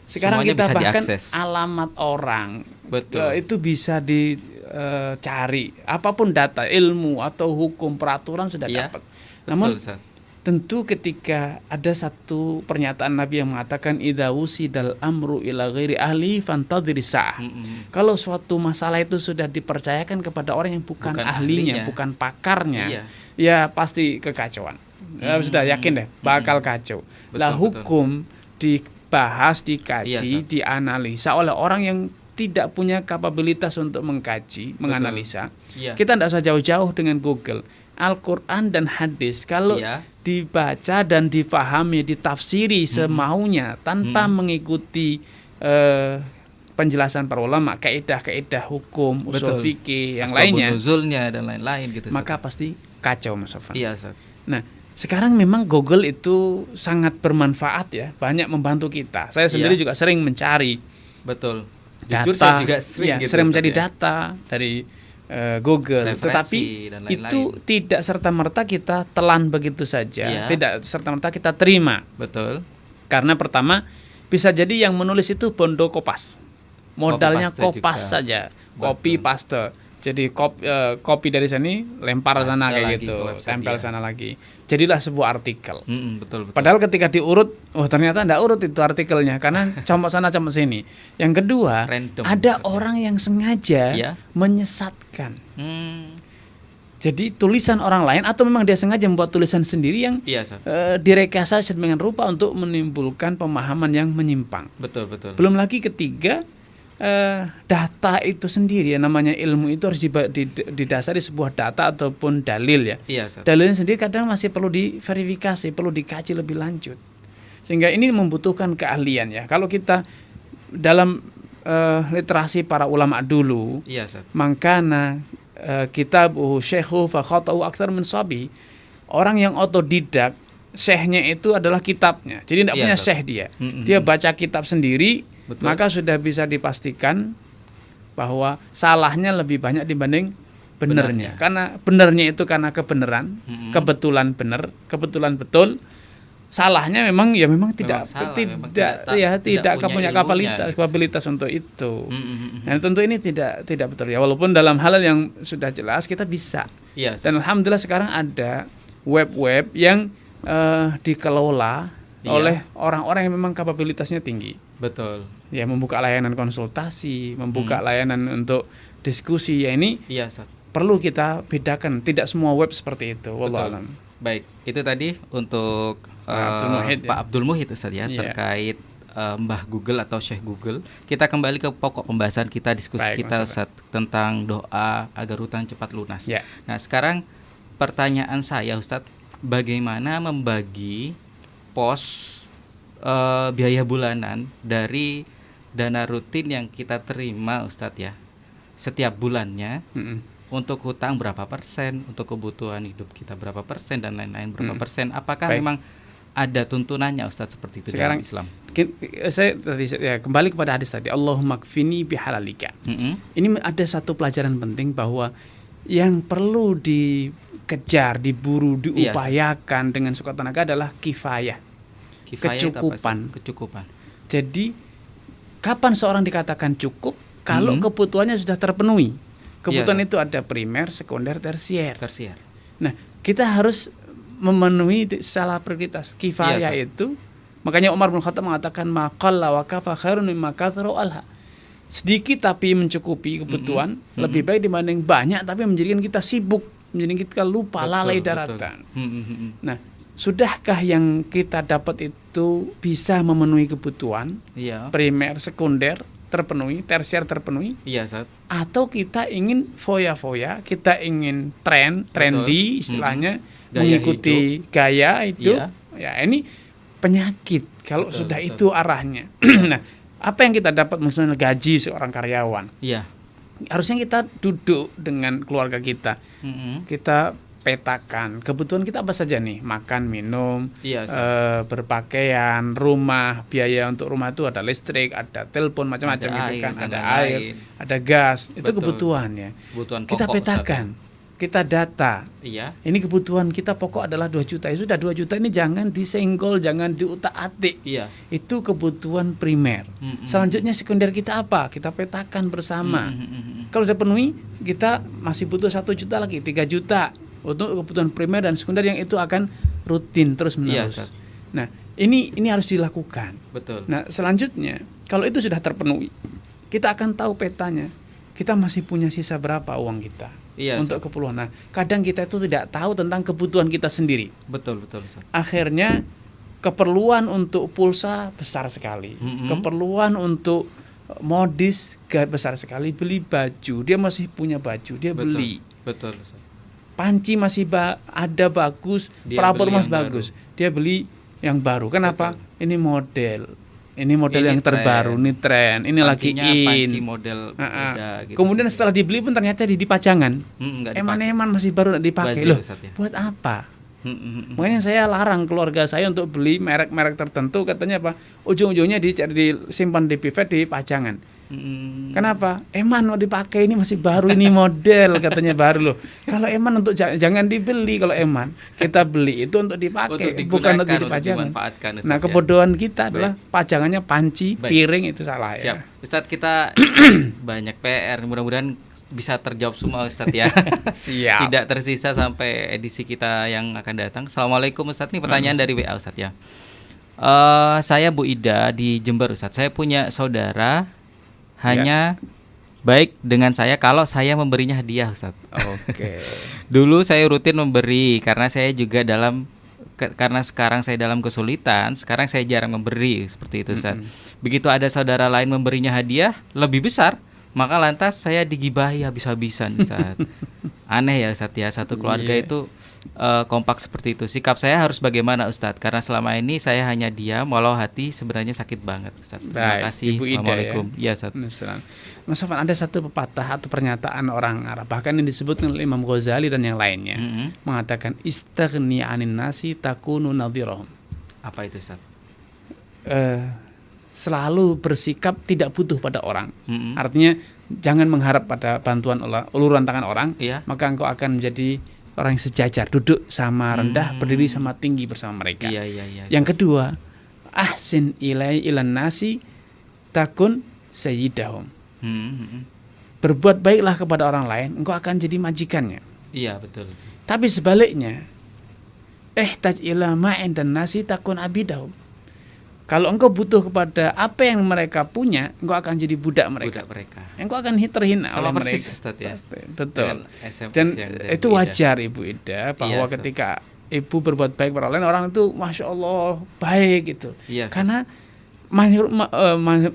Sekarang Semuanya kita bisa bahkan diakses. alamat orang Betul. itu bisa dicari. Apapun data, ilmu atau hukum, peraturan sudah Iya, dapat. Betul, Namun Ustaz. tentu ketika ada satu pernyataan Nabi yang mengatakan idza wusidal amru ila ghairi ahli fantadhiri sa'ah. Kalau suatu masalah itu sudah dipercayakan kepada orang yang bukan ahlinya, bukan pakarnya, ya pasti kekacauan. Sudah yakin deh bakal kacau. Lah hukum dibahas, dikaji, dianalisa oleh orang yang tidak punya kapabilitas untuk mengkaji, menganalisa. Kita tidak usah jauh-jauh dengan Google. Al-Quran dan hadis kalau dibaca dan difahami, ditafsiri semaunya tanpa mengikuti penjelasan para ulama, kaidah-kaidah hukum, usul fikih yang lainnya, nuzulnya dan lain-lain gitu, maka pasti kacau, Mas Sofan. Iya, Ustaz. Nah, sekarang memang Google itu sangat bermanfaat ya, banyak membantu kita. Saya sendiri juga sering mencari Jujur data, saya juga sering, sering mencari data dari Google, tetapi itu tidak serta-merta kita telan begitu saja, tidak serta-merta kita terima. Karena pertama bisa jadi yang menulis itu Bondo Kopas, modalnya kopas saja, copy paste. Jadi copy dari sini lempar sana kayak gitu, tempel sana lagi. Jadilah sebuah artikel. Betul. Padahal ketika diurut, ternyata enggak urut itu artikelnya karena comot sana comot sini. Yang kedua, random, ada orang yang sengaja menyesatkan. Jadi tulisan orang lain atau memang dia sengaja membuat tulisan sendiri yang direkayasa sedemikian rupa untuk menimbulkan pemahaman yang menyimpang. Betul. Belum lagi ketiga, data itu sendiri ya, namanya ilmu itu harus didasari sebuah data ataupun dalil ya. Dalilnya sendiri kadang masih perlu diverifikasi, perlu dikaji lebih lanjut. Sehingga ini membutuhkan keahlian ya. Kalau kita dalam literasi para ulama dulu, mangkana kitabuhu syekhu fa khata'u aktsar min sabi. Orang yang otodidak, syekhnya itu adalah kitabnya. Jadi tidak punya syekh dia. Dia baca kitab sendiri. Maka sudah bisa dipastikan bahwa salahnya lebih banyak dibanding benernya. Karena benernya itu karena kebenaran, kebetulan benar, kebetulan betul. Salahnya memang tidak punya kapabilitas untuk itu. Dan tentu ini tidak betul ya. Walaupun dalam hal yang sudah jelas kita bisa. Dan alhamdulillah sekarang ada web-web yang dikelola oleh orang-orang yang memang kapabilitasnya tinggi. Betul. Ya, membuka layanan konsultasi, membuka layanan untuk diskusi. Ya ini perlu kita bedakan. Tidak semua web seperti itu. Wallahu a'lam. Baik, itu tadi untuk Pak Abdul Muhid Ustaz ya, terkait Mbah Google atau Syekh Google. Kita kembali ke pokok pembahasan kita, diskusi kita Ustaz, tentang doa agar hutang cepat lunas. Nah, sekarang pertanyaan saya Ustaz, bagaimana membagi pos biaya bulanan dari dana rutin yang kita terima Ustadz ya setiap bulannya, untuk hutang berapa persen, untuk kebutuhan hidup kita berapa persen, dan lain-lain berapa persen. Apakah memang ada tuntunannya Ustadz seperti itu dalam Islam? Saya kembali kepada hadis tadi, Allahumma kfini bihalalika. Ini ada satu pelajaran penting bahwa yang perlu dikejar, diburu, diupayakan dengan sekuat tenaga adalah kifayah. Kecukupan. Jadi kapan seorang dikatakan cukup? Kalau kebutuhannya sudah terpenuhi. Kebutuhan itu ada primer, sekunder, tersier. Nah, kita harus memenuhi skala prioritas. Kifayah itu, makanya Umar bin Khattab mengatakan maqalla wa kafa khairun mimma katsara alha. Sedikit tapi mencukupi kebutuhan lebih baik dibanding banyak tapi menjadikan kita sibuk, menjadikan kita lupa, lalai daratan. Nah, sudahkah yang kita dapat itu bisa memenuhi kebutuhan primer, sekunder terpenuhi, tersier terpenuhi? Atau kita ingin foya-foya, kita ingin trendy istilahnya, mengikuti gaya hidup. Ya, ini penyakit kalau sudah itu arahnya. Nah, apa yang kita dapat misalnya gaji seorang karyawan? Harusnya kita duduk dengan keluarga kita. Kita petakan kebutuhan kita apa saja nih, makan, minum, berpakaian, rumah, biaya untuk rumah itu ada listrik, ada telepon, macam-macam gitu kan, ada air, ada gas, itu kebutuhannya. Kita petakan, kita data. Ini kebutuhan kita pokok adalah 2 juta. Ya sudah, 2 juta ini jangan disenggol, jangan diutak-atik. Itu kebutuhan primer. Selanjutnya sekunder kita apa? Kita petakan bersama. Kalau sudah penuhi, kita masih butuh 1 juta lagi, 3 juta. Untuk kebutuhan primer dan sekunder yang itu akan rutin terus Iya, menerus. Ustaz. Nah, ini harus dilakukan. Betul. Nah, selanjutnya kalau itu sudah terpenuhi, kita akan tahu petanya. Kita masih punya sisa berapa uang kita Iya, untuk Ustaz. keperluan. Nah, kadang kita itu tidak tahu tentang kebutuhan kita sendiri. Betul, Ustaz. Akhirnya keperluan untuk pulsa besar sekali, keperluan untuk modis besar sekali, beli baju, dia masih punya baju, dia beli. Betul, Ustaz. Panci masih ada bagus, Dia perabot beli masih yang bagus, dia beli yang baru. Kenapa? Betul. Ini model Ini yang terbaru, tren. ini tren, ini lagi Pancinya in. panci model beda gitu. Kemudian setelah dibeli pun ternyata di pajangan. Nggak dipakai. Eman-eman masih baru nggak dipakai. Bazir, Loh, Ustaz, ya. buat apa? Mm-mm. Makanya saya larang keluarga saya untuk beli merek-merek tertentu. Katanya apa? Ujung-ujungnya disimpan di pivot di pajangan. Kenapa? Eman mau dipakai, ini masih baru, ini model katanya baru loh. Kalau eman untuk jangan dibeli. Kalau eman kita beli itu untuk dipakai, bukan untuk dipajangan. Nah, kebodohan kita adalah pajangannya panci, piring, itu salah. Siap. Ya. Ustadz, kita banyak PR, mudah-mudahan bisa terjawab semua Ustadz ya. Siap. Tidak tersisa sampai edisi kita yang akan datang. Assalamualaikum Ustadz, ini pertanyaan dari WA Ustadz ya. Saya Bu Ida di Jember Ustadz. Saya punya saudara hanya baik dengan saya kalau saya memberinya hadiah Ustadz. Oke. Dulu saya rutin memberi karena saya juga karena sekarang saya dalam kesulitan, sekarang saya jarang memberi seperti itu Ustadz. Begitu ada saudara lain memberinya hadiah lebih besar, maka lantas saya digibahi habis-habisan Ustadz. Aneh ya Ustadz ya, satu keluarga itu kompak seperti itu. Sikap saya harus bagaimana Ustadz? Karena selama ini saya hanya diam, walau hati sebenarnya sakit banget Ustadz. Terima kasih. Ibu Ida, Assalamualaikum. ya Ustadz. Mas Sofan, ada satu pepatah atau pernyataan orang Arab, bahkan yang disebut oleh Imam Ghazali dan yang lainnya, mengatakan istaghni 'anin nasi takunu nadhirahum. Apa itu Ustadz? Selalu bersikap tidak butuh pada orang. Artinya jangan mengharap pada bantuan uluran tangan orang, maka engkau akan menjadi orang yang sejajar, duduk sama rendah, berdiri sama tinggi bersama mereka. Iya. Yang kedua, ahsin ilan nasi takun sayyidahum. Berbuat baiklah kepada orang lain, engkau akan jadi majikannya. Iya, betul. Tapi sebaliknya, ihtaj ila ma'in dan nasi takun abidahum. Kalau engkau butuh kepada apa yang mereka punya, engkau akan jadi budak mereka. Engkau akan terhina sama oleh persis, mereka. Ustaz, ya? Betul. SMS Dan yang itu wajar Ibu Ida, bahwa Ustaz, ketika ibu berbuat baik kepada orang itu masya Allah baik gitu. Iya, karena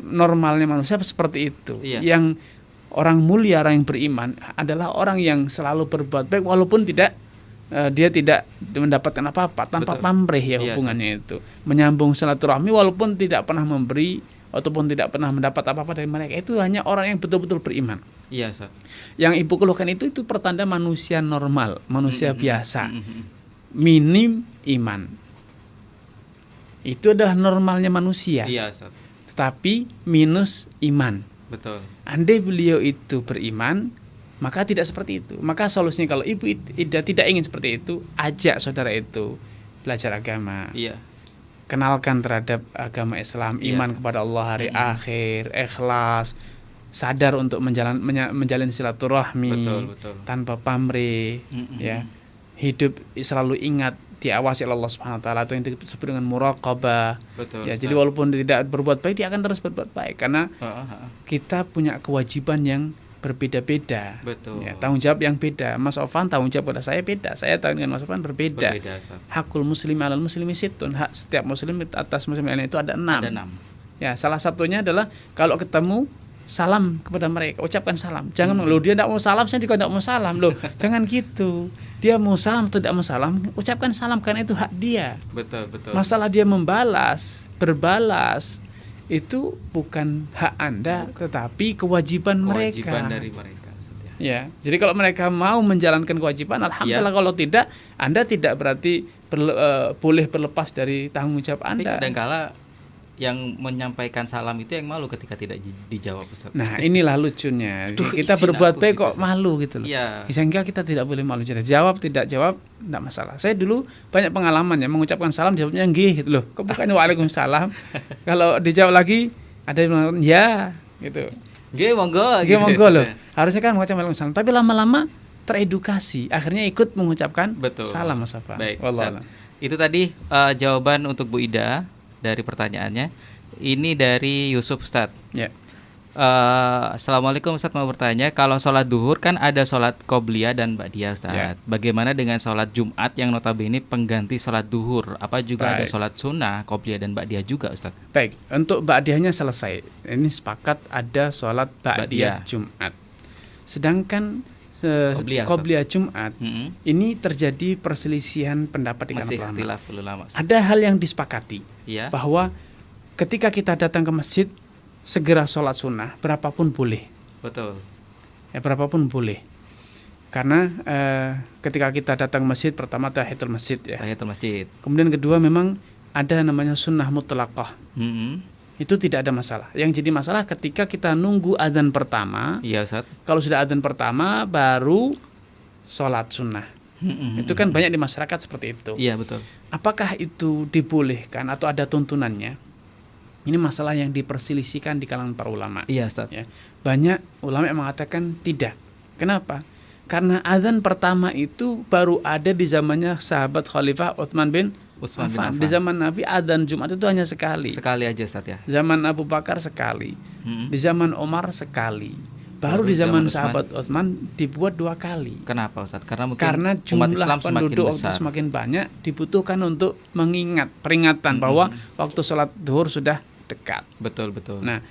normalnya manusia seperti itu. Iya. Yang orang mulia, orang yang beriman adalah orang yang selalu berbuat baik walaupun dia tidak mendapatkan apa-apa, tanpa pamrih ya hubungannya itu. Menyambung silaturahmi walaupun tidak pernah memberi ataupun tidak pernah mendapat apa-apa dari mereka. Itu hanya orang yang betul-betul beriman. Iya, Ustaz. Yang ibu keluhkan itu pertanda manusia normal, manusia biasa. Minim iman. Itu adalah normalnya manusia. Iya, Ustaz. Tetapi minus iman. Betul. Andai beliau itu beriman, maka tidak seperti itu. Maka solusinya kalau Ibu Ida tidak ingin seperti itu, ajak saudara itu belajar agama. Iya. Kenalkan terhadap agama Islam, iman kepada Allah, hari akhir, ikhlas, sadar untuk menjalin silaturahmi, betul. tanpa pamrih, ya. Hidup selalu ingat diawasi oleh Allah Subhanahu wa taala, atau yang disebut dengan muraqabah. Betul. Ya, jadi walaupun tidak berbuat baik, dia akan terus berbuat baik karena kita punya kewajiban yang berbeda-beda. Betul. Ya, tanggung jawab yang beda. Mas Sofan tanggung jawab pada saya beda. Saya tahu dengan Mas Sofan berbeda. Hakul muslimi alal muslimi sittun. Hak setiap muslim atas muslim lain itu ada 6. Ada 6. Ya, salah satunya adalah kalau ketemu salam kepada mereka, ucapkan salam. Jangan loh dia tidak mau salam, saya juga tidak mau salam loh. Jangan gitu. Dia mau salam atau tidak mau salam, ucapkan salam karena itu hak dia. Betul. Masalah dia berbalas itu bukan hak Anda, tetapi kewajiban mereka. Kewajiban dari mereka. Ya, jadi kalau mereka mau menjalankan kewajiban, alhamdulillah. Kalau tidak, Anda tidak berarti boleh berlepas dari tanggung jawab Anda. Kadangkala yang menyampaikan salam itu yang malu ketika tidak dijawab, Ustaz. Nah, inilah lucunya. Kita berbuat baik kok malu gitu loh. Iya. Sehingga kita tidak boleh malu. Jadi jawab, tidak jawab, tidak masalah. Saya dulu banyak pengalaman ya, mengucapkan salam jawabnya nggih gitu loh. Kok bukannya waalaikumsalam? Kalau dijawab lagi ada yang mengatakan ya gitu. Nggih monggo. Nggih monggo loh. Harusnya kan mengucapkan waalaikumsalam, tapi lama-lama teredukasi, akhirnya ikut mengucapkan salam, Mas Safa. Baik. Itu tadi jawaban untuk Bu Ida dari pertanyaannya. Ini dari Yusuf Ustadz. Ya. Assalamualaikum Ustadz, mau bertanya, kalau sholat duhur kan ada sholat qobliyah dan ba'diyah Ustadz. Ya. Bagaimana dengan sholat Jumat yang notabene pengganti sholat duhur? Apa juga ada Baik. sholat sunnah qobliyah dan ba'diyah juga Ustadz? Baik, untuk ba'diyahnya selesai. Ini sepakat ada sholat Ba'diyah. ba'diyah Jumat. Sedangkan Qobliyah, qobliyah Jumat ini terjadi perselisihan pendapat di kalangan Masih ulama. ikhtilaful ulama Ustadz. Ada hal yang disepakati Iya. bahwa ketika kita datang ke masjid segera sholat sunnah berapapun boleh. Betul. Ya, berapapun boleh. Karena ketika kita datang ke masjid, pertama tahiyatul masjid ya. Tahiyatul masjid. Kemudian kedua memang ada namanya sunnah mutlaqah. Itu tidak ada masalah. Yang jadi masalah ketika kita nunggu adzan pertama. Iya Ustadz. Kalau sudah adzan pertama baru sholat sunnah. Itu kan banyak di masyarakat seperti itu. Iya betul. Apakah itu dibolehkan atau ada tuntunannya? Ini masalah yang diperselisihkan di kalangan para ulama. Iya Ustadz. Ya. Banyak ulama yang mengatakan tidak. Kenapa? Karena adzan pertama itu baru ada di zamannya sahabat Khalifah Utsman bin Affan. Di zaman Nabi adzan Jumat itu hanya sekali. Sekali aja Ustadz ya. Zaman Abu Bakar sekali. Di zaman Umar sekali. Baru di zaman sahabat Utsman dibuat 2 kali. Kenapa Ustadz? Karena mungkin Karena umat jumlah Islam semakin penduduk besar. waktu semakin banyak, dibutuhkan untuk mengingat peringatan bahwa waktu sholat duhur sudah dekat. Betul betul. Nah,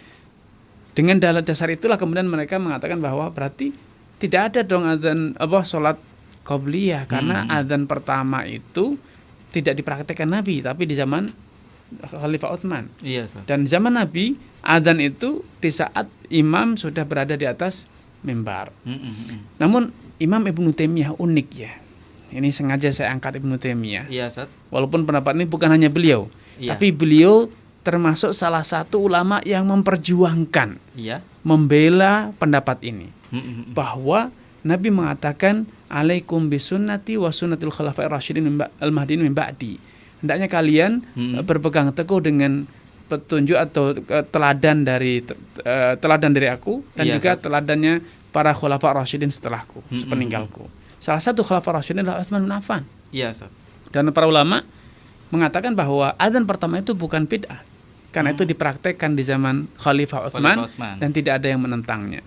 dengan dasar itulah kemudian mereka mengatakan bahwa berarti tidak ada dong adzan sholat qobliyah karena adzan pertama itu tidak dipraktekkan Nabi tapi di zaman Khalifah Utsman. Iya Ustadz. Dan zaman Nabi adzan itu di saat imam sudah berada di atas mimbar. Namun Imam Ibnu Taimiyah unik ya. Ini sengaja saya angkat Ibnu Taimiyah. Iya Ustadz. Walaupun pendapat ini bukan hanya beliau, Iya. tapi beliau termasuk salah satu ulama yang memperjuangkan, Iya. membela pendapat ini. Bahwa Nabi mengatakan alaikum bisunnati wa sunnatil khulafa'ir rasyidin al-mahdiyyin min ba'di. Hendaknya kalian berpegang teguh dengan petunjuk atau teladan dari aku dan Iya, juga Ustaz. teladannya para khulafa' rasyidin setelahku, sepeninggalku. Salah satu khulafa' rasyidin adalah Utsman bin Affan. Iya Ustadz. Dan para ulama mengatakan bahwa adzan pertama itu bukan bid'ah. Karena itu dipraktekkan di zaman Khalifah Utsman dan tidak ada yang menentangnya.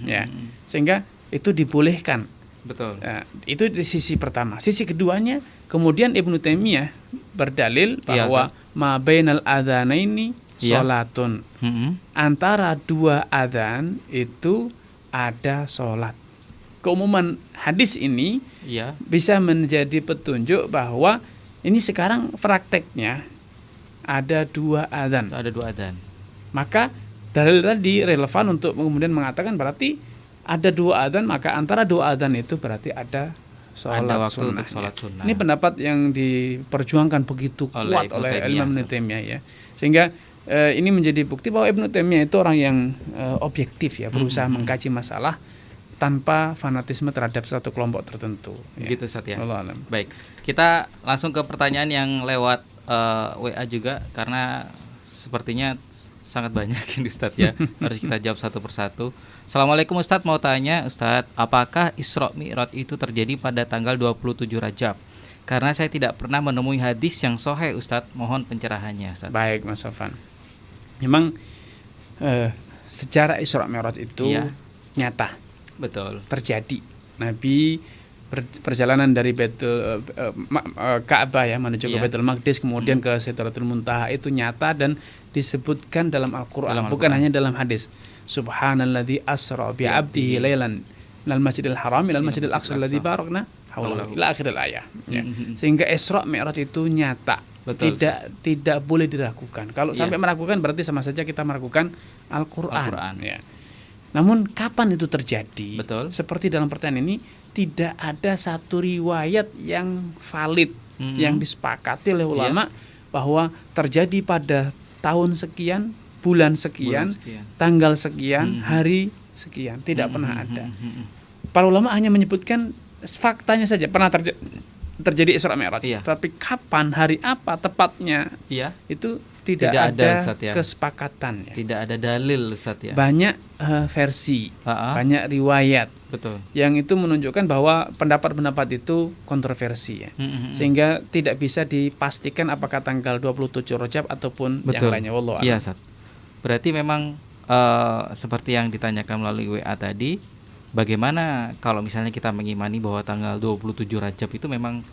Ya. Sehingga itu dibolehkan. Betul. Itu di sisi pertama. Sisi keduanya, kemudian Ibnu Taimiyah berdalil bahwa ma bainal adzanaini salatun. Antara 2 adzan itu ada salat. Keumuman hadis ini bisa menjadi petunjuk bahwa ini sekarang prakteknya ada 2 adzan. Ada 2 adzan. Maka dalil tadi relevan untuk kemudian mengatakan berarti ada 2 adzan, maka antara 2 adzan itu berarti ada sholat waktu sunnah. untuk sholat sunnah. Ini pendapat yang diperjuangkan begitu kuat oleh Imam Ibnu Taimiyah ya. Sehingga ini menjadi bukti bahwa Ibnu Taimiyah itu orang yang objektif ya, berusaha mengkaji masalah tanpa fanatisme terhadap satu kelompok tertentu. Gitu Ustaz ya. Allah alam. Baik, kita langsung ke pertanyaan yang lewat WA juga karena sepertinya sangat banyak ini Ustaz ya. Harus kita jawab satu persatu. Assalamualaikum Ustaz, mau tanya Ustaz, apakah Isra Mi'raj itu terjadi pada tanggal 27 Rajab? Karena saya tidak pernah menemui hadis yang sahih Ustaz, mohon pencerahannya Ustaz. Baik Mas Sofan. Memang sejarah Isra Mi'raj itu nyata. Betul. Terjadi. Nabi perjalanan dari Baitul Ka'bah ya menuju ke Baitul Maqdis kemudian ke Sidratul Muntaha itu nyata dan disebutkan dalam Al-Qur'an, bukan hanya dalam hadis. Subhanalladzi asra bi 'abdihi lailan minal masjidil haram ilal masjidil aqsa alladzi barakna haulahu ila akhiril ayah. Ya. Sehingga Isra Mi'raj itu nyata. Betul, tidak boleh diragukan. Kalau sampai meragukan berarti sama saja kita meragukan Al-Qur'an. Ya. Namun kapan itu terjadi? Betul. Seperti dalam pertanyaan ini tidak ada satu riwayat yang valid yang disepakati oleh ulama bahwa terjadi pada tahun sekian, bulan sekian, tanggal sekian, hari sekian. Tidak pernah ada. Para ulama hanya menyebutkan faktanya saja. terjadi Isra Mi'raj. Iya. Tapi kapan, hari apa tepatnya, Iya. itu tidak Tidak ada, ada Ustaz, ya. kesepakatan ya. Tidak ada dalil, Ustaz ya. Banyak versi, Ha-ha. banyak riwayat Betul. yang itu menunjukkan bahwa pendapat-pendapat itu kontroversi ya. Sehingga tidak bisa dipastikan apakah tanggal 27 Rajab ataupun yang Betul. lainnya. Wallahu Iya, a'lam. Ustaz. Berarti memang seperti yang ditanyakan melalui WA tadi, bagaimana kalau misalnya kita mengimani bahwa tanggal 27 Rajab itu memang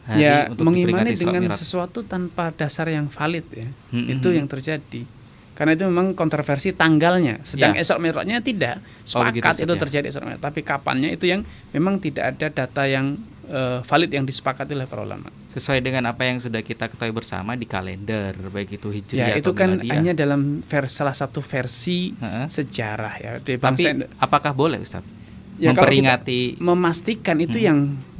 hari Ya, untuk mengimani diperingati Isra dengan Mi'raj? sesuatu tanpa dasar yang valid ya. Mm-mm. Itu yang terjadi. Karena itu memang kontroversi tanggalnya. Sedang Ya. Isra Mi'rajnya tidak begitu, sepakat Ustaz, itu ya. terjadi Isra Mi'raj. Tapi kapannya itu yang memang tidak ada data yang valid yang disepakati oleh para ulama. Sesuai dengan apa yang sudah kita ketahui bersama di kalender, baik itu Ya, Hijriah itu atau kan Miladiyah. hanya dalam salah satu versi Heeh. sejarah ya di Tapi bangsa. apakah boleh, Ustaz? Ya, kalau kita memperingati memastikan itu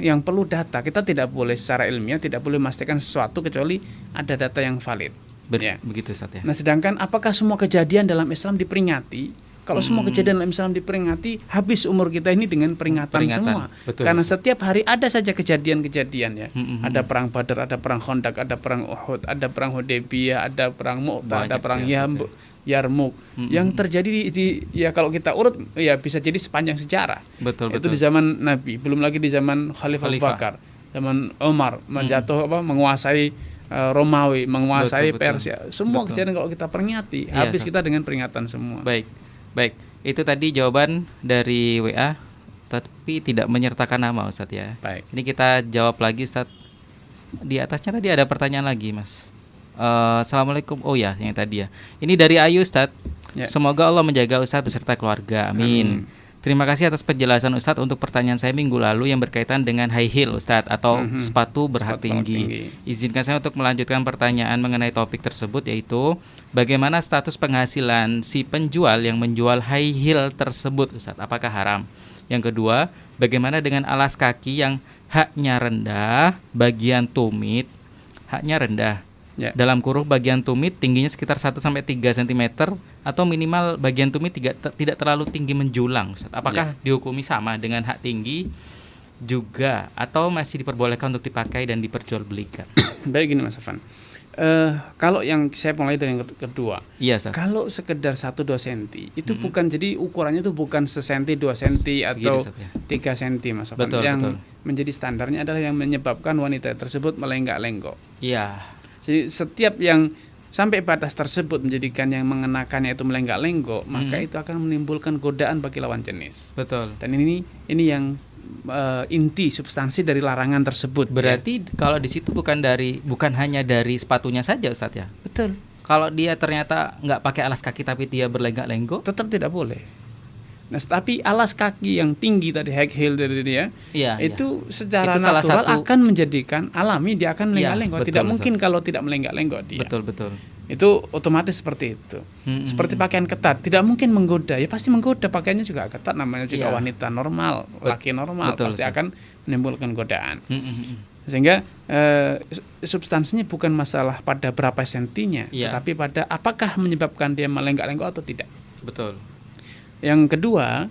yang perlu data. Kita tidak boleh secara ilmiah tidak boleh memastikan sesuatu kecuali ada data yang valid. Ya. begitu, Ustaz ya. Nah, sedangkan apakah semua kejadian dalam Islam diperingati? Kalau semua kejadian dalam Islam diperingati, habis umur kita ini dengan peringatan semua. Betul, Karena Ustaz. setiap hari ada saja kejadian-kejadian ya. Mm-mm. Ada perang Badar, ada perang Khandaq, ada perang Uhud, ada perang Hudaybiyah, ada perang Mu'tah, ada Banyak perang ya, Ustaz, Yarmuk. Yang terjadi ya kalau kita urut ya bisa jadi sepanjang sejarah. Betul, Itu betul. di zaman Nabi, belum lagi di zaman Khalifah Abu Khalifah. Bakar, zaman Umar menguasai Romawi, menguasai Betul, betul. Persia. Semua Betul. kejadian kalau kita peringati, Iya, habis Ustaz. kita dengan peringatan semua. Baik. Itu tadi jawaban dari WA, tapi tidak menyertakan nama, Ustadz ya. Baik. Ini kita jawab lagi, Ustadz. Di atasnya tadi ada pertanyaan lagi, Mas. Assalamualaikum. Oh ya, yang tadi ya. Ini dari Ayu, Ustadz. Ya. Semoga Allah menjaga Ustadz beserta keluarga. Amin. Terima kasih atas penjelasan Ustadz untuk pertanyaan saya minggu lalu yang berkaitan dengan high heel, Ustadz, atau sepatu berhak Sepatu tinggi. Izinkan saya untuk melanjutkan pertanyaan mengenai topik tersebut, yaitu bagaimana status penghasilan si penjual yang menjual high heel tersebut, Ustadz? Apakah haram? Yang kedua, bagaimana dengan alas kaki yang haknya rendah, bagian tumit haknya rendah? Ya. Dalam kurung bagian tumit tingginya sekitar 1-3 cm atau minimal bagian tumit tidak terlalu tinggi menjulang, Ustaz. Apakah dihukumi sama dengan hak tinggi juga atau masih diperbolehkan untuk dipakai dan diperjualbelikan? Baik, gini Mas Afan. Kalau yang saya mulai dari yang kedua, Iya, Ustaz. kalau sekedar 1-2 cm itu bukan, jadi ukurannya itu bukan sesenti 2 cm atau Ustaz, ya. 3 cm Mas Afan. Betul, Yang betul. menjadi standarnya adalah yang menyebabkan wanita tersebut melenggak-lenggok. Iya. Jadi setiap yang sampai batas tersebut menjadikan yang mengenakannya itu melenggak-lenggok, maka itu akan menimbulkan godaan bagi lawan jenis. Betul. Dan ini yang inti substansi dari larangan tersebut. Berarti kalau di situ bukan hanya dari sepatunya saja, Ustaz ya. Betul. Kalau dia ternyata nggak pakai alas kaki tapi dia berlenggak-lenggok, Tetap tidak boleh. Nah, tapi alas kaki yang tinggi tadi, high heel dari dia, iya, itu secara Itu salah natural satu- akan menjadikan alami dia akan melenggak-lenggok. betul, Tidak Ustaz. mungkin kalau tidak melenggak-lenggok dia. Betul, betul. Itu otomatis seperti itu. Seperti pakaian ketat, tidak mungkin menggoda. Ya pasti menggoda, pakaiannya juga ketat, namanya juga Iya. wanita normal, laki normal, betul, pasti Ustaz. akan menimbulkan godaan. Sehingga substansinya bukan masalah pada berapa sentinya, Iya. tetapi pada apakah menyebabkan dia melenggak-lenggok atau tidak. Betul. Yang kedua,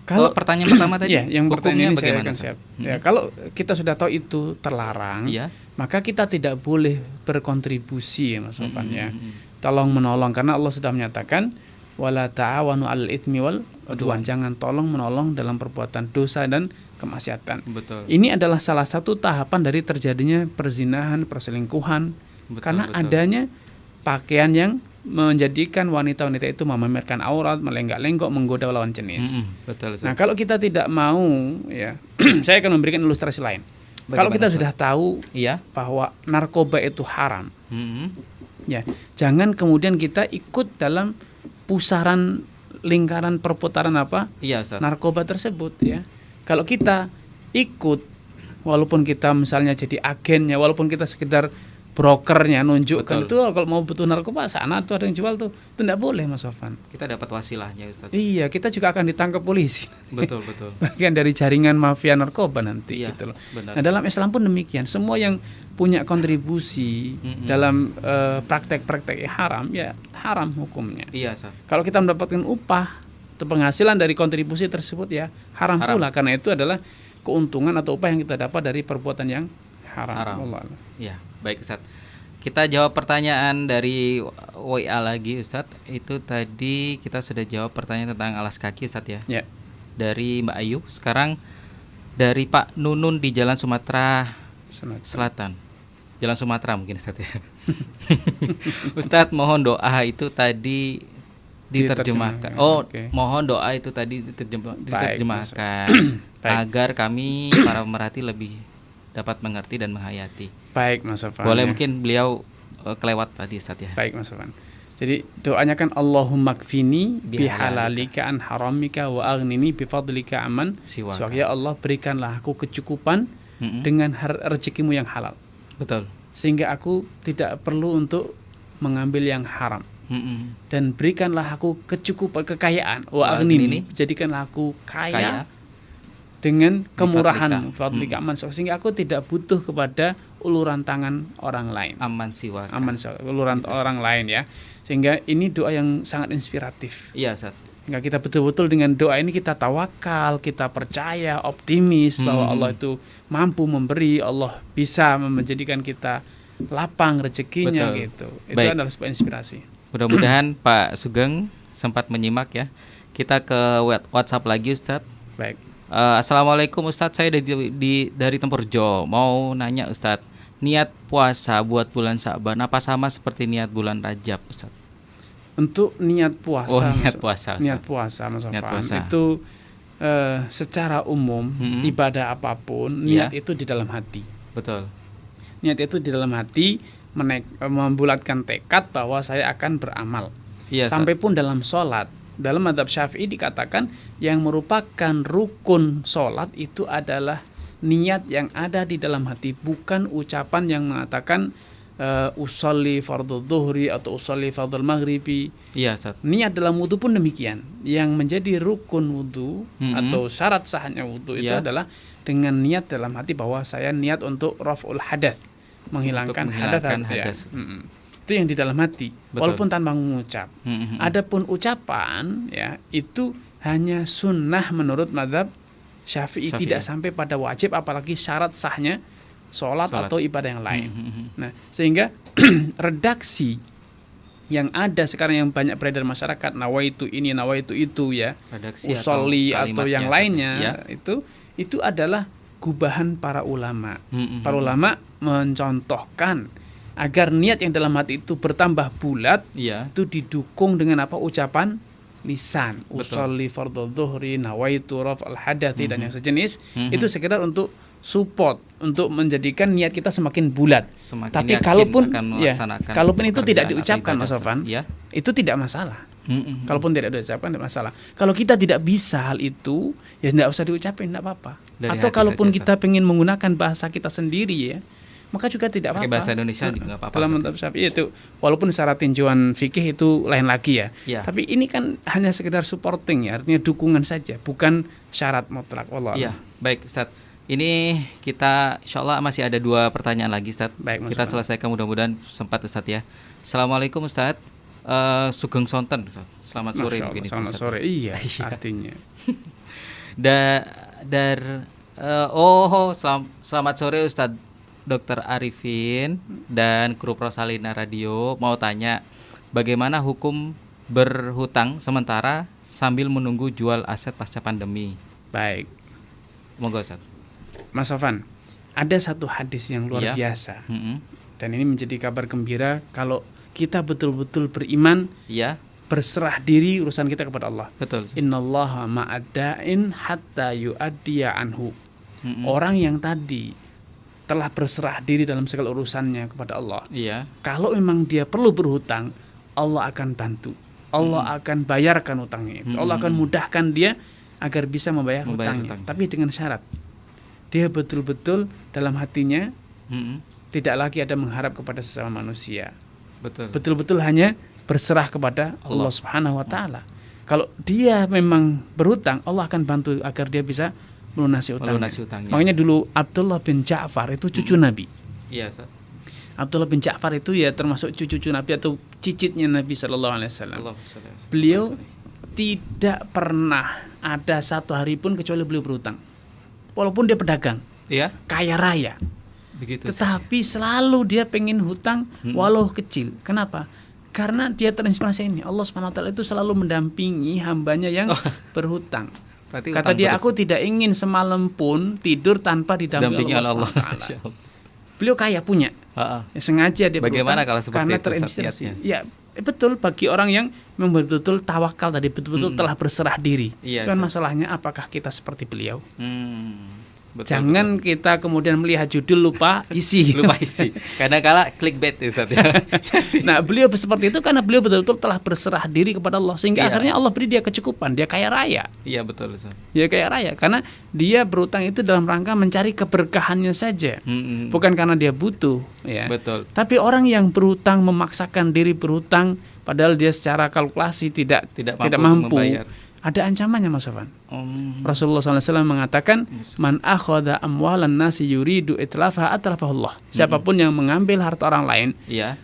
Kalau pertanyaan pertama tadi, ya, yang pertanyaan hukumnya ini saya bagaimana, akan Ustaz? siap. Ya, kalau kita sudah tahu itu terlarang, Iya. maka kita tidak boleh berkontribusi, Mas Sofan, ya. Tolong menolong, karena Allah sudah menyatakan wala ta'awanu 'alal itsmi wal udwan. Jangan tolong menolong dalam perbuatan dosa dan kemaksiatan. Betul. Ini adalah salah satu tahapan dari terjadinya perzinahan, perselingkuhan, Betul, karena betul. adanya pakaian yang menjadikan wanita-wanita itu memamerkan aurat, melenggak-lenggok, menggoda lawan jenis. Betul, Ustaz. Nah, kalau kita tidak mau, ya, saya akan memberikan ilustrasi lain. Kalau Bagaimana, kita Ustaz? sudah tahu Iya. bahwa narkoba itu haram, Mm-mm. ya, jangan kemudian kita ikut dalam pusaran lingkaran perputaran Iya, Ustaz. narkoba tersebut, ya. Kalau kita ikut, walaupun kita misalnya jadi agennya, walaupun kita sekedar brokernya, nunjukkan Betul. itu kalau mau butuh narkoba sana tuh ada yang jual tuh, itu tidak boleh, Mas Sofan. Kita dapat wasilahnya, Ustaz. Iya, kita juga akan ditangkap polisi. Betul, betul. Bagian dari jaringan mafia narkoba nanti, Iya, gitu loh. benar. Nah, dalam Islam pun demikian. Semua yang punya kontribusi dalam praktek-praktek yang haram, ya haram hukumnya. Iya, Ustaz. Kalau kita mendapatkan upah atau penghasilan dari kontribusi tersebut, ya haram Haram. pula, karena itu adalah keuntungan atau upah yang kita dapat dari perbuatan yang haram. Allah. Ya, baik Ustaz. Kita jawab pertanyaan dari WA lagi Ustadz. Itu tadi kita sudah jawab pertanyaan tentang alas kaki Ustadz ya. Ya. Dari Mbak Ayu. Sekarang dari Pak Nunun di Jalan Sumatera Selatan. Jalan Sumatera mungkin Ustadz ya. Ustadz mohon doa itu tadi diterjemahkan. Okay. Mohon doa itu tadi diterjemahkan agar kami para pemerhati lebih dapat mengerti dan menghayati. Baik Mas Sofwan. Boleh mungkin beliau kelewat tadi Ustaz ya. Baik Mas Sofwan. Jadi doanya kan Allahumma kfini bihalalika an haramika wa aghnini bifadlika aman siwaka. Ya Allah, berikanlah aku kecukupan dengan rezekimu yang halal. Betul. Sehingga aku tidak perlu untuk mengambil yang haram. Dan berikanlah aku kecukupan, kekayaan. Wa aghnini, jadikanlah aku kaya dengan kemurahan fadlika aman siwaka, sehingga aku tidak butuh kepada uluran tangan orang lain. Aman siwaka. Uluran orang lain ya. Sehingga ini doa yang sangat inspiratif. Iya, Ustaz. Sehingga kita betul-betul dengan doa ini kita tawakal, kita percaya, optimis bahwa Allah itu mampu memberi, Allah bisa menjadikan kita lapang rezekinya. Betul. Gitu. Itu adalah sebuah inspirasi. Mudah-mudahan Pak Sugeng sempat menyimak ya. Kita ke WhatsApp lagi Ustaz. Baik. Assalamualaikum Ustadz, saya dari Tempurjo. Mau nanya Ustadz, niat puasa buat bulan Sa'ban apa sama seperti niat bulan Rajab Ustadz? Untuk niat puasa, niat puasa Mas Sofwan, itu secara umum ibadah apapun niat itu di dalam hati. Betul. Niat itu di dalam hati, membulatkan tekad bahwa saya akan beramal. Iya, sampai pun dalam sholat. Dalam mazhab Syafi'i dikatakan yang merupakan rukun sholat itu adalah niat yang ada di dalam hati, bukan ucapan yang mengatakan usolli fardhu dhuhri atau usolli fardhu maghribi. Iya, Ustaz. Niat dalam wudu pun demikian. Yang menjadi rukun wudu atau syarat sahnya wudu itu adalah dengan niat dalam hati bahwa saya niat untuk raf'ul hadath, menghilangkan hadas. Itu yang di dalam hati. Betul. Walaupun tanpa mengucap. Adapun ucapan ya itu hanya sunnah menurut mazhab Syafi'i, tidak sampai pada wajib, apalagi syarat sahnya sholat atau ibadah yang lain. Nah, sehingga redaksi yang ada sekarang yang banyak beredar masyarakat, nawaitu ini, nawaitu itu ya, usolli atau yang lainnya itu adalah gubahan para ulama. Para ulama mencontohkan agar niat yang dalam hati itu bertambah bulat, itu didukung dengan apa? Ucapan lisan. Usolli fardhu dhuhri, nawaitu raf'al hadathi dan yang sejenis. Itu sekedar untuk support, untuk menjadikan niat kita semakin bulat. Tapi kalaupun itu tidak diucapkan Mas Sofwan, itu tidak masalah. Kalaupun tidak diucapkan tidak masalah. Kalau kita tidak bisa hal itu, ya tidak usah diucapin, tidak apa-apa. Atau kalaupun kita ingin menggunakan bahasa kita sendiri ya, maka juga tidak apa-apa. Bahasa Indonesia juga apa-apa. Dalam mazhab Syafi'i itu walaupun secara tinjauan fikih itu lain lagi ya. Tapi ini kan hanya sekedar supporting ya, artinya dukungan saja, bukan syarat mutlak. Allah. Iya, baik Ustaz. Ini kita insyaallah masih ada 2 pertanyaan lagi Ustaz. Baik, kita selesaikan mudah-mudahan sempat Ustaz ya. Assalamualaikum Ustaz. Sugeng Sonten Ustaz. Selamat sore mungkin itu. Selamat sore. Iya, artinya. Selamat sore Ustaz Dr. Arifin dan kru Prosalina Radio. Mau tanya, bagaimana hukum berhutang sementara sambil menunggu jual aset pasca pandemi? Baik. Monggo Ustaz. Mas Sofwan, ada satu hadis yang luar biasa. Dan ini menjadi kabar gembira kalau kita betul-betul beriman, berserah diri urusan kita kepada Allah. Betul. Innallaha ma'adda'in hatta yu'addiya anhu. Orang yang tadi telah berserah diri dalam segala urusannya kepada Allah. Kalau memang dia perlu berhutang, Allah akan bantu. Allah akan bayarkan hutangnya itu. Allah akan mudahkan dia agar bisa membayar hutangnya. Tapi dengan syarat dia betul-betul dalam hatinya tidak lagi ada mengharap kepada sesama manusia. Betul-betul hanya berserah kepada Allah Subhanahu wa taala. Kalau dia memang berhutang, Allah akan bantu agar dia bisa melunasi utangnya. Makanya dulu Abdullah bin Ja'far itu cucu Nabi. Iya, Ustaz. Abdullah bin Ja'far itu ya termasuk cucu Nabi atau cicitnya Nabi SAW. Beliau tidak pernah ada satu hari pun kecuali beliau berhutang. Walaupun dia pedagang, kaya raya, Begitu. Tetapi selalu dia pengen hutang walau kecil. Kenapa? Karena dia terinspirasi ini. Allah SWT itu selalu mendampingi hambanya yang berhutang. Berarti Kata utang dia, terus. aku tidak ingin semalam pun tidur tanpa didampingi Dampingi Allah Allah. SWT. Masya Allah. Beliau kaya punya. Ha-ha. Ya, sengaja dia Bagaimana berhutang kalau seperti karena itu, terinspirasi. Ustaz, Ya, betul, bagi orang yang memang betul-betul tawakal tadi, betul-betul telah berserah diri. Iya, Kan Ustaz. masalahnya apakah kita seperti beliau? Betul, Jangan kita kemudian melihat judul lupa isi. lupa isi. Kadang-kala clickbait ya, Ustaz ya. Nah, beliau seperti itu karena beliau betul-betul telah berserah diri kepada Allah, sehingga Iya. akhirnya Allah beri dia kecukupan, dia kaya raya. Iya betul, Ustaz. Dia kaya raya karena dia berutang itu dalam rangka mencari keberkahannya saja. Bukan karena dia butuh, ya. Betul. Tapi orang yang berhutang, memaksakan diri berhutang padahal dia secara kalkulasi tidak Tidak mampu untuk membayar. ada ancamannya, Mas Sofan. Rasulullah SAW mengatakan, man akhadha amwalan nasi yuridu itlafaha atlafahullah. Siapapun yang mengambil harta orang lain, Iya.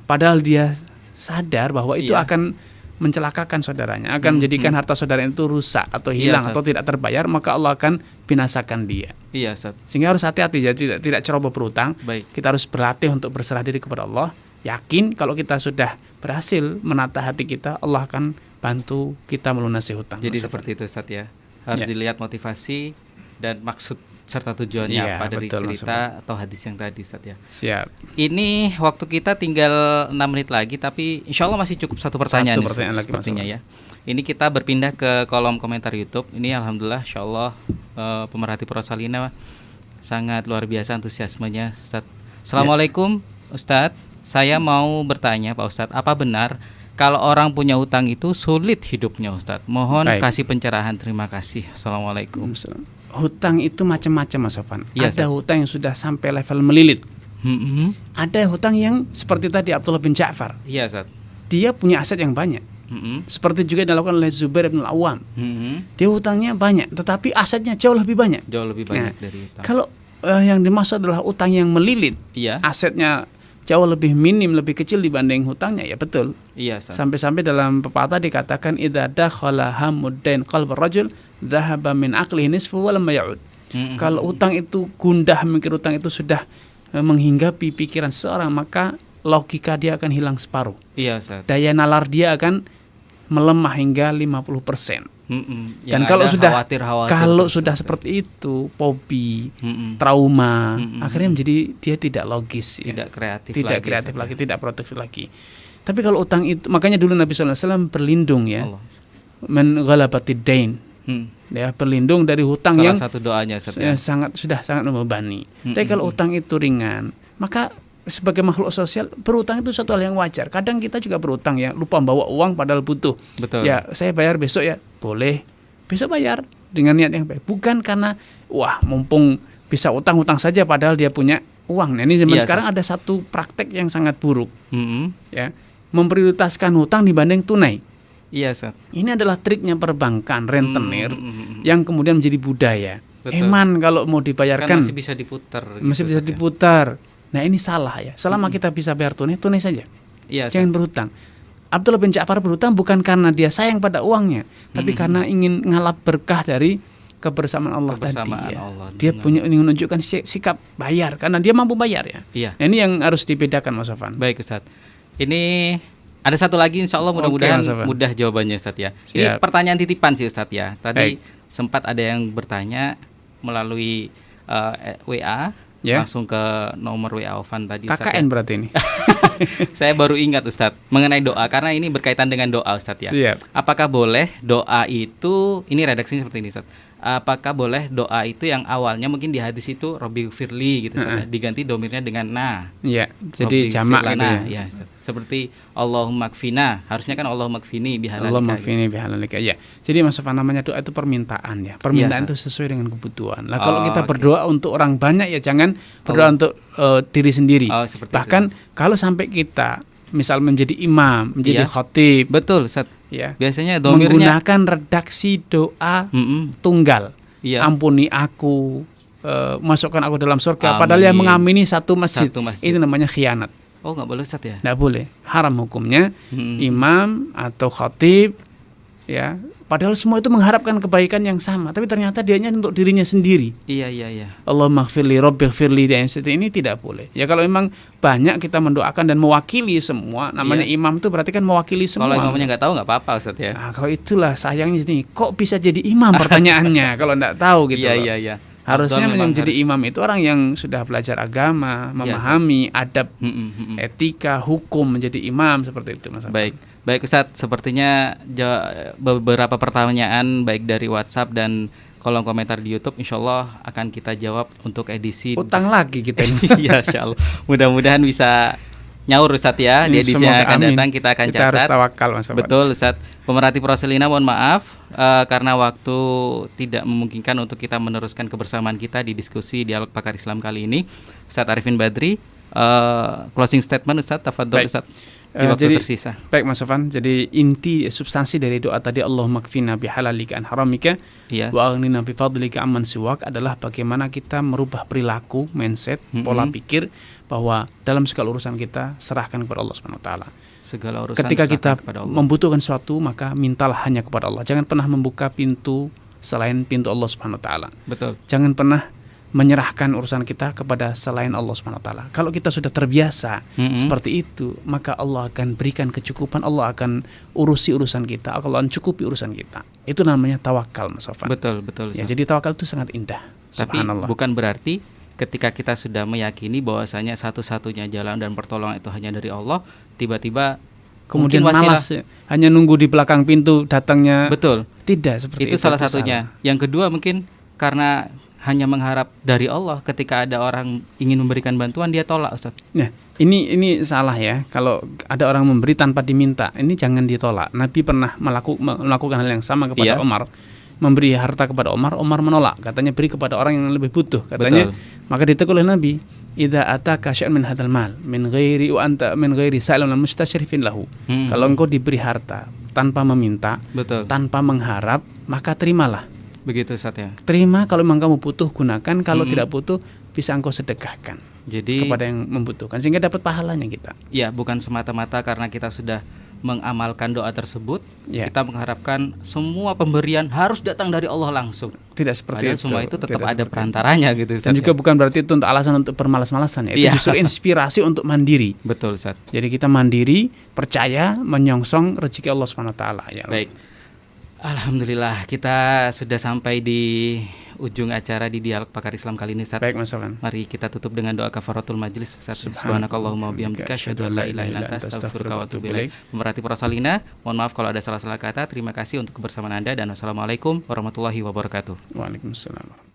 padahal dia sadar bahwa itu Iya. akan mencelakakan saudaranya, akan menjadikan harta saudara itu rusak atau hilang Ustaz. atau tidak terbayar, maka Allah akan binasakan dia. Iya, Ustaz. Sehingga harus hati-hati, jadi tidak ceroboh berhutang. Baik. Kita harus berlatih untuk berserah diri kepada Allah. Yakin kalau kita sudah berhasil menata hati kita, Allah akan bantu kita melunasi hutang. Jadi Mas seperti itu, Ustaz ya. Harus Ya. dilihat motivasi dan maksud serta tujuannya Iya, apa dari betul, Mas cerita atau hadis yang tadi, Ustaz ya. Siap. Ini waktu kita tinggal 6 menit lagi, tapi insya Allah masih cukup satu pertanyaan, Satu pertanyaan lagi, Mas sepertinya ya. Ini kita berpindah ke kolom komentar YouTube. Ini alhamdulillah, insya Allah pemerhati Purwasalina sangat luar biasa antusiasmenya, Ustaz. Assalamualaikum, Ustaz. Saya mau bertanya, Pak Ustaz, apa benar kalau orang punya hutang itu sulit hidupnya, Ustaz? Mohon Baik. kasih pencerahan. Terima kasih. Assalamualaikum. Hutang itu macam-macam, Mas Sofan. Iya, Ada Ustaz. hutang yang sudah sampai level melilit. Mm-mm. Ada hutang yang seperti tadi Abdullah bin Ja'far. Iya, Ustaz. Dia punya aset yang banyak. Mm-mm. Seperti juga dilakukan oleh Zubair bin Al-Awwam. Mm-mm. Dia hutangnya banyak, tetapi asetnya jauh lebih banyak. Jauh lebih banyak Nah, dari hutang. Kalau yang dimaksud adalah utang yang melilit, Iya. asetnya jauh lebih minim, lebih kecil dibanding hutangnya, ya betul. Iya, Ustaz. Sampai-sampai dalam pepatah dikatakan idza dakhala hamuddain qalbar rajul dhahaba min aqlihi nisfu wa lam ya'ud. Mm-mm. Kalau utang itu gundah, mikir utang itu sudah menghinggapi pikiran seseorang, maka logika dia akan hilang separuh. Iya, Ustaz. Daya nalar dia akan melemah hingga 50%. Mm-mm. Dan Yang kalau ada sudah khawatir-khawatir kalau terus, sudah Ustaz. seperti itu, fobi, Mm-mm. trauma, Mm-mm. akhirnya menjadi dia tidak logis, ya. Tidak kreatif tidak lagi, kreatif Ustaz. lagi, tidak produktif lagi. Tapi kalau utang itu, makanya dulu Nabi SAW berlindung, ya, Allah. men ghalabatid dain, ya, berlindung dari hutang Salah yang satu doanya, Ustaz, ya. sudah sangat membebani. Tapi kalau utang itu ringan, maka sebagai makhluk sosial berutang itu suatu hal yang wajar. Kadang kita juga berutang, ya, lupa bawa uang padahal butuh. Betul. Ya, saya bayar besok, ya, boleh. Besok bayar dengan niat yang baik. Bukan karena wah, mumpung bisa utang-utang saja padahal dia punya uang. Nah, ini zaman Iya, sekarang ada satu praktek yang sangat buruk, Mm-mm. ya. Memprioritaskan hutang dibanding tunai. Iya, Ustaz. Ini adalah triknya perbankan, rentenir Mm-mm. yang kemudian menjadi budaya. Betul. Eman kalau mau Kan dibayarkan masih bisa diputar. masih gitu, bisa Ustaz, ya. diputar. Nah, ini salah, ya. Selama kita bisa bayar tunai, tunai saja. Iya, Ustaz. Jangan berhutang. Abdullah bin Ja'far berhutang bukan karena dia sayang pada uangnya, tapi karena ingin ngalap berkah dari kebersamaan Allah Kebersamaan tadi, ya. Allah Dia dengan- punya ingin menunjukkan sikap bayar karena dia mampu bayar, ya. Iya. Nah, ini yang harus dibedakan, Mas Sofan. Baik, Ustaz. Ini ada satu lagi, insya Allah mudah-mudahan Oke, Mas Sofan. mudah jawabannya, Ustaz ya. Ini Siap. pertanyaan titipan sih, Ustaz ya. Tadi Baik. sempat ada yang bertanya melalui WA, Ya. langsung ke nomor WA Ovan tadi, Ustaz, KKN ya. berarti ini. Saya baru ingat, Ustaz, mengenai doa karena ini berkaitan dengan doa, Ustaz ya. Siap. Apakah boleh doa itu, ini redaksinya seperti ini, Ustaz. Apakah boleh doa itu yang awalnya mungkin di hadis itu Robbi firli gitu, Ustaz, ya, diganti domirnya dengan nah. Iya, jadi Robbi jamak firlana, gitu, ya. ya, Ustaz. Seperti Allahumma kfina, harusnya kan Allahumma kfini bihalalika. Allah mafini bihalalika. Ya. Jadi Mas Sofan, namanya doa itu permintaan, ya. Permintaan Iya, itu sesuai dengan kebutuhan. Lah kalau Oh, kita oke. berdoa untuk orang banyak, ya jangan berdoa untuk diri sendiri. Oh, seperti Bahkan itu. kalau sampai kita misal menjadi imam, menjadi Iya. khatib, Betul, Ustaz. ya. Biasanya domirnya Menggunakan redaksi doa Mm-mm. tunggal. Iya. Ampuni aku, masukkan aku dalam surga. Amin. Padahal yang mengamini satu masjid. Satu masjid. Ini namanya khianat. Oh, nggak boleh, Ustaz ya. Tidak boleh. Haram hukumnya. Mm-mm. Imam atau khatib ya. Padahal semua itu mengharapkan kebaikan yang sama, tapi ternyata dianya untuk dirinya sendiri. Iya. Allahumma ighfirli, rabbighfirli, dan seperti ini tidak boleh. Ya kalau memang banyak kita mendoakan dan mewakili semua, namanya imam itu berarti kan mewakili semua. Kalau imamnya nggak tahu nggak apa-apa Ustaz ya. Nah, kalau itulah sayangnya ini, kok bisa jadi imam pertanyaannya kalau nggak tahu gitu. Iya. Harusnya menjadi imam itu orang yang sudah belajar agama, memahami adab, etika, hukum, menjadi imam seperti itu Mas. Baik Ustadz, sepertinya beberapa pertanyaan baik dari WhatsApp dan kolom komentar di YouTube insya Allah akan kita jawab untuk edisi utang lagi kita ini. Iya insya Allah, mudah-mudahan bisa nyaur Ustadz ya di edisi yang akan datang. Kita akan catat. Harus tawakal Mas. Betul Ustadz. Pemerhati Proselina mohon maaf karena waktu tidak memungkinkan untuk kita meneruskan kebersamaan kita di diskusi Dialog Pakar Islam kali ini. Ustadz Arifin Badri, closing statement Ustadz, tafadhol Ustadz. Di waktu jadi, tersisa. Baik Mas Sofan, jadi inti substansi dari doa tadi Allahumma kfina bihalalika an haramika wa aghnina bi fadlika amman siwak adalah bagaimana kita merubah perilaku, mindset, pola pikir bahwa dalam segala urusan kita serahkan kepada Allah Subhanahu wa taala. Segala urusan ketika kita Allah. Membutuhkan sesuatu maka mintalah hanya kepada Allah. Jangan pernah membuka pintu selain pintu Allah Subhanahu wa taala. Betul. Jangan pernah menyerahkan urusan kita kepada selain Allah Subhanahu wa taala. Kalau kita sudah terbiasa seperti itu, maka Allah akan berikan kecukupan, Allah akan urusi urusan kita, Allah akan cukupi urusan kita. Itu namanya tawakal, Mas Sofan. Betul. Ya, jadi tawakal itu sangat indah. Tapi bukan berarti ketika kita sudah meyakini bahwasanya satu-satunya jalan dan pertolongan itu hanya dari Allah, tiba-tiba kemudian malas hanya nunggu di belakang pintu datangnya. Betul. Tidak seperti itu. Itu salah satunya. Salah. Yang kedua mungkin karena hanya mengharap dari Allah, ketika ada orang ingin memberikan bantuan dia tolak Ustaz. Nah, ini salah ya. Kalau ada orang memberi tanpa diminta, ini jangan ditolak. Nabi pernah melakukan hal yang sama kepada Umar. Memberi harta kepada Umar menolak. Katanya beri kepada orang yang lebih butuh. Katanya, maka ditegur oleh Nabi, "Idza ataka syai'un min hadzal mal min ghairi wa anta min ghairi sa'ilun mustasyrifin lahu." Kalau engkau diberi harta tanpa meminta, tanpa mengharap, maka terimalah. Begitu Ustaz ya. Terima, kalau memang kamu butuh gunakan, kalau tidak butuh bisa engkau sedekahkan. Jadi kepada yang membutuhkan sehingga dapat pahalanya kita. Ya, bukan semata-mata karena kita sudah mengamalkan doa tersebut, kita mengharapkan semua pemberian harus datang dari Allah langsung. Tidak seperti padahal itu. Semua itu tetap ada perantaranya gitu Ustaz. Dan juga bukan berarti itu untuk alasan untuk bermalas-malasan ya. Itu justru inspirasi untuk mandiri. Betul Ustaz. Jadi kita mandiri, percaya, menyongsong rezeki Allah Subhanahu wa taala ya. Baik. Alhamdulillah kita sudah sampai di ujung acara di Dialog Pakar Islam kali ini Ustaz. Baik Mas Sofan. Mari kita tutup dengan doa kafaratul majlis Ustaz. Subhanakallahumma wa bihamdika asyhadu an la ilaha illa anta astaghfiruka wa atubu ilaik. Pemerhati Proselina, mohon maaf kalau ada salah-salah kata. Terima kasih untuk kebersamaan Anda dan wassalamualaikum warahmatullahi wabarakatuh. Waalaikumsalam.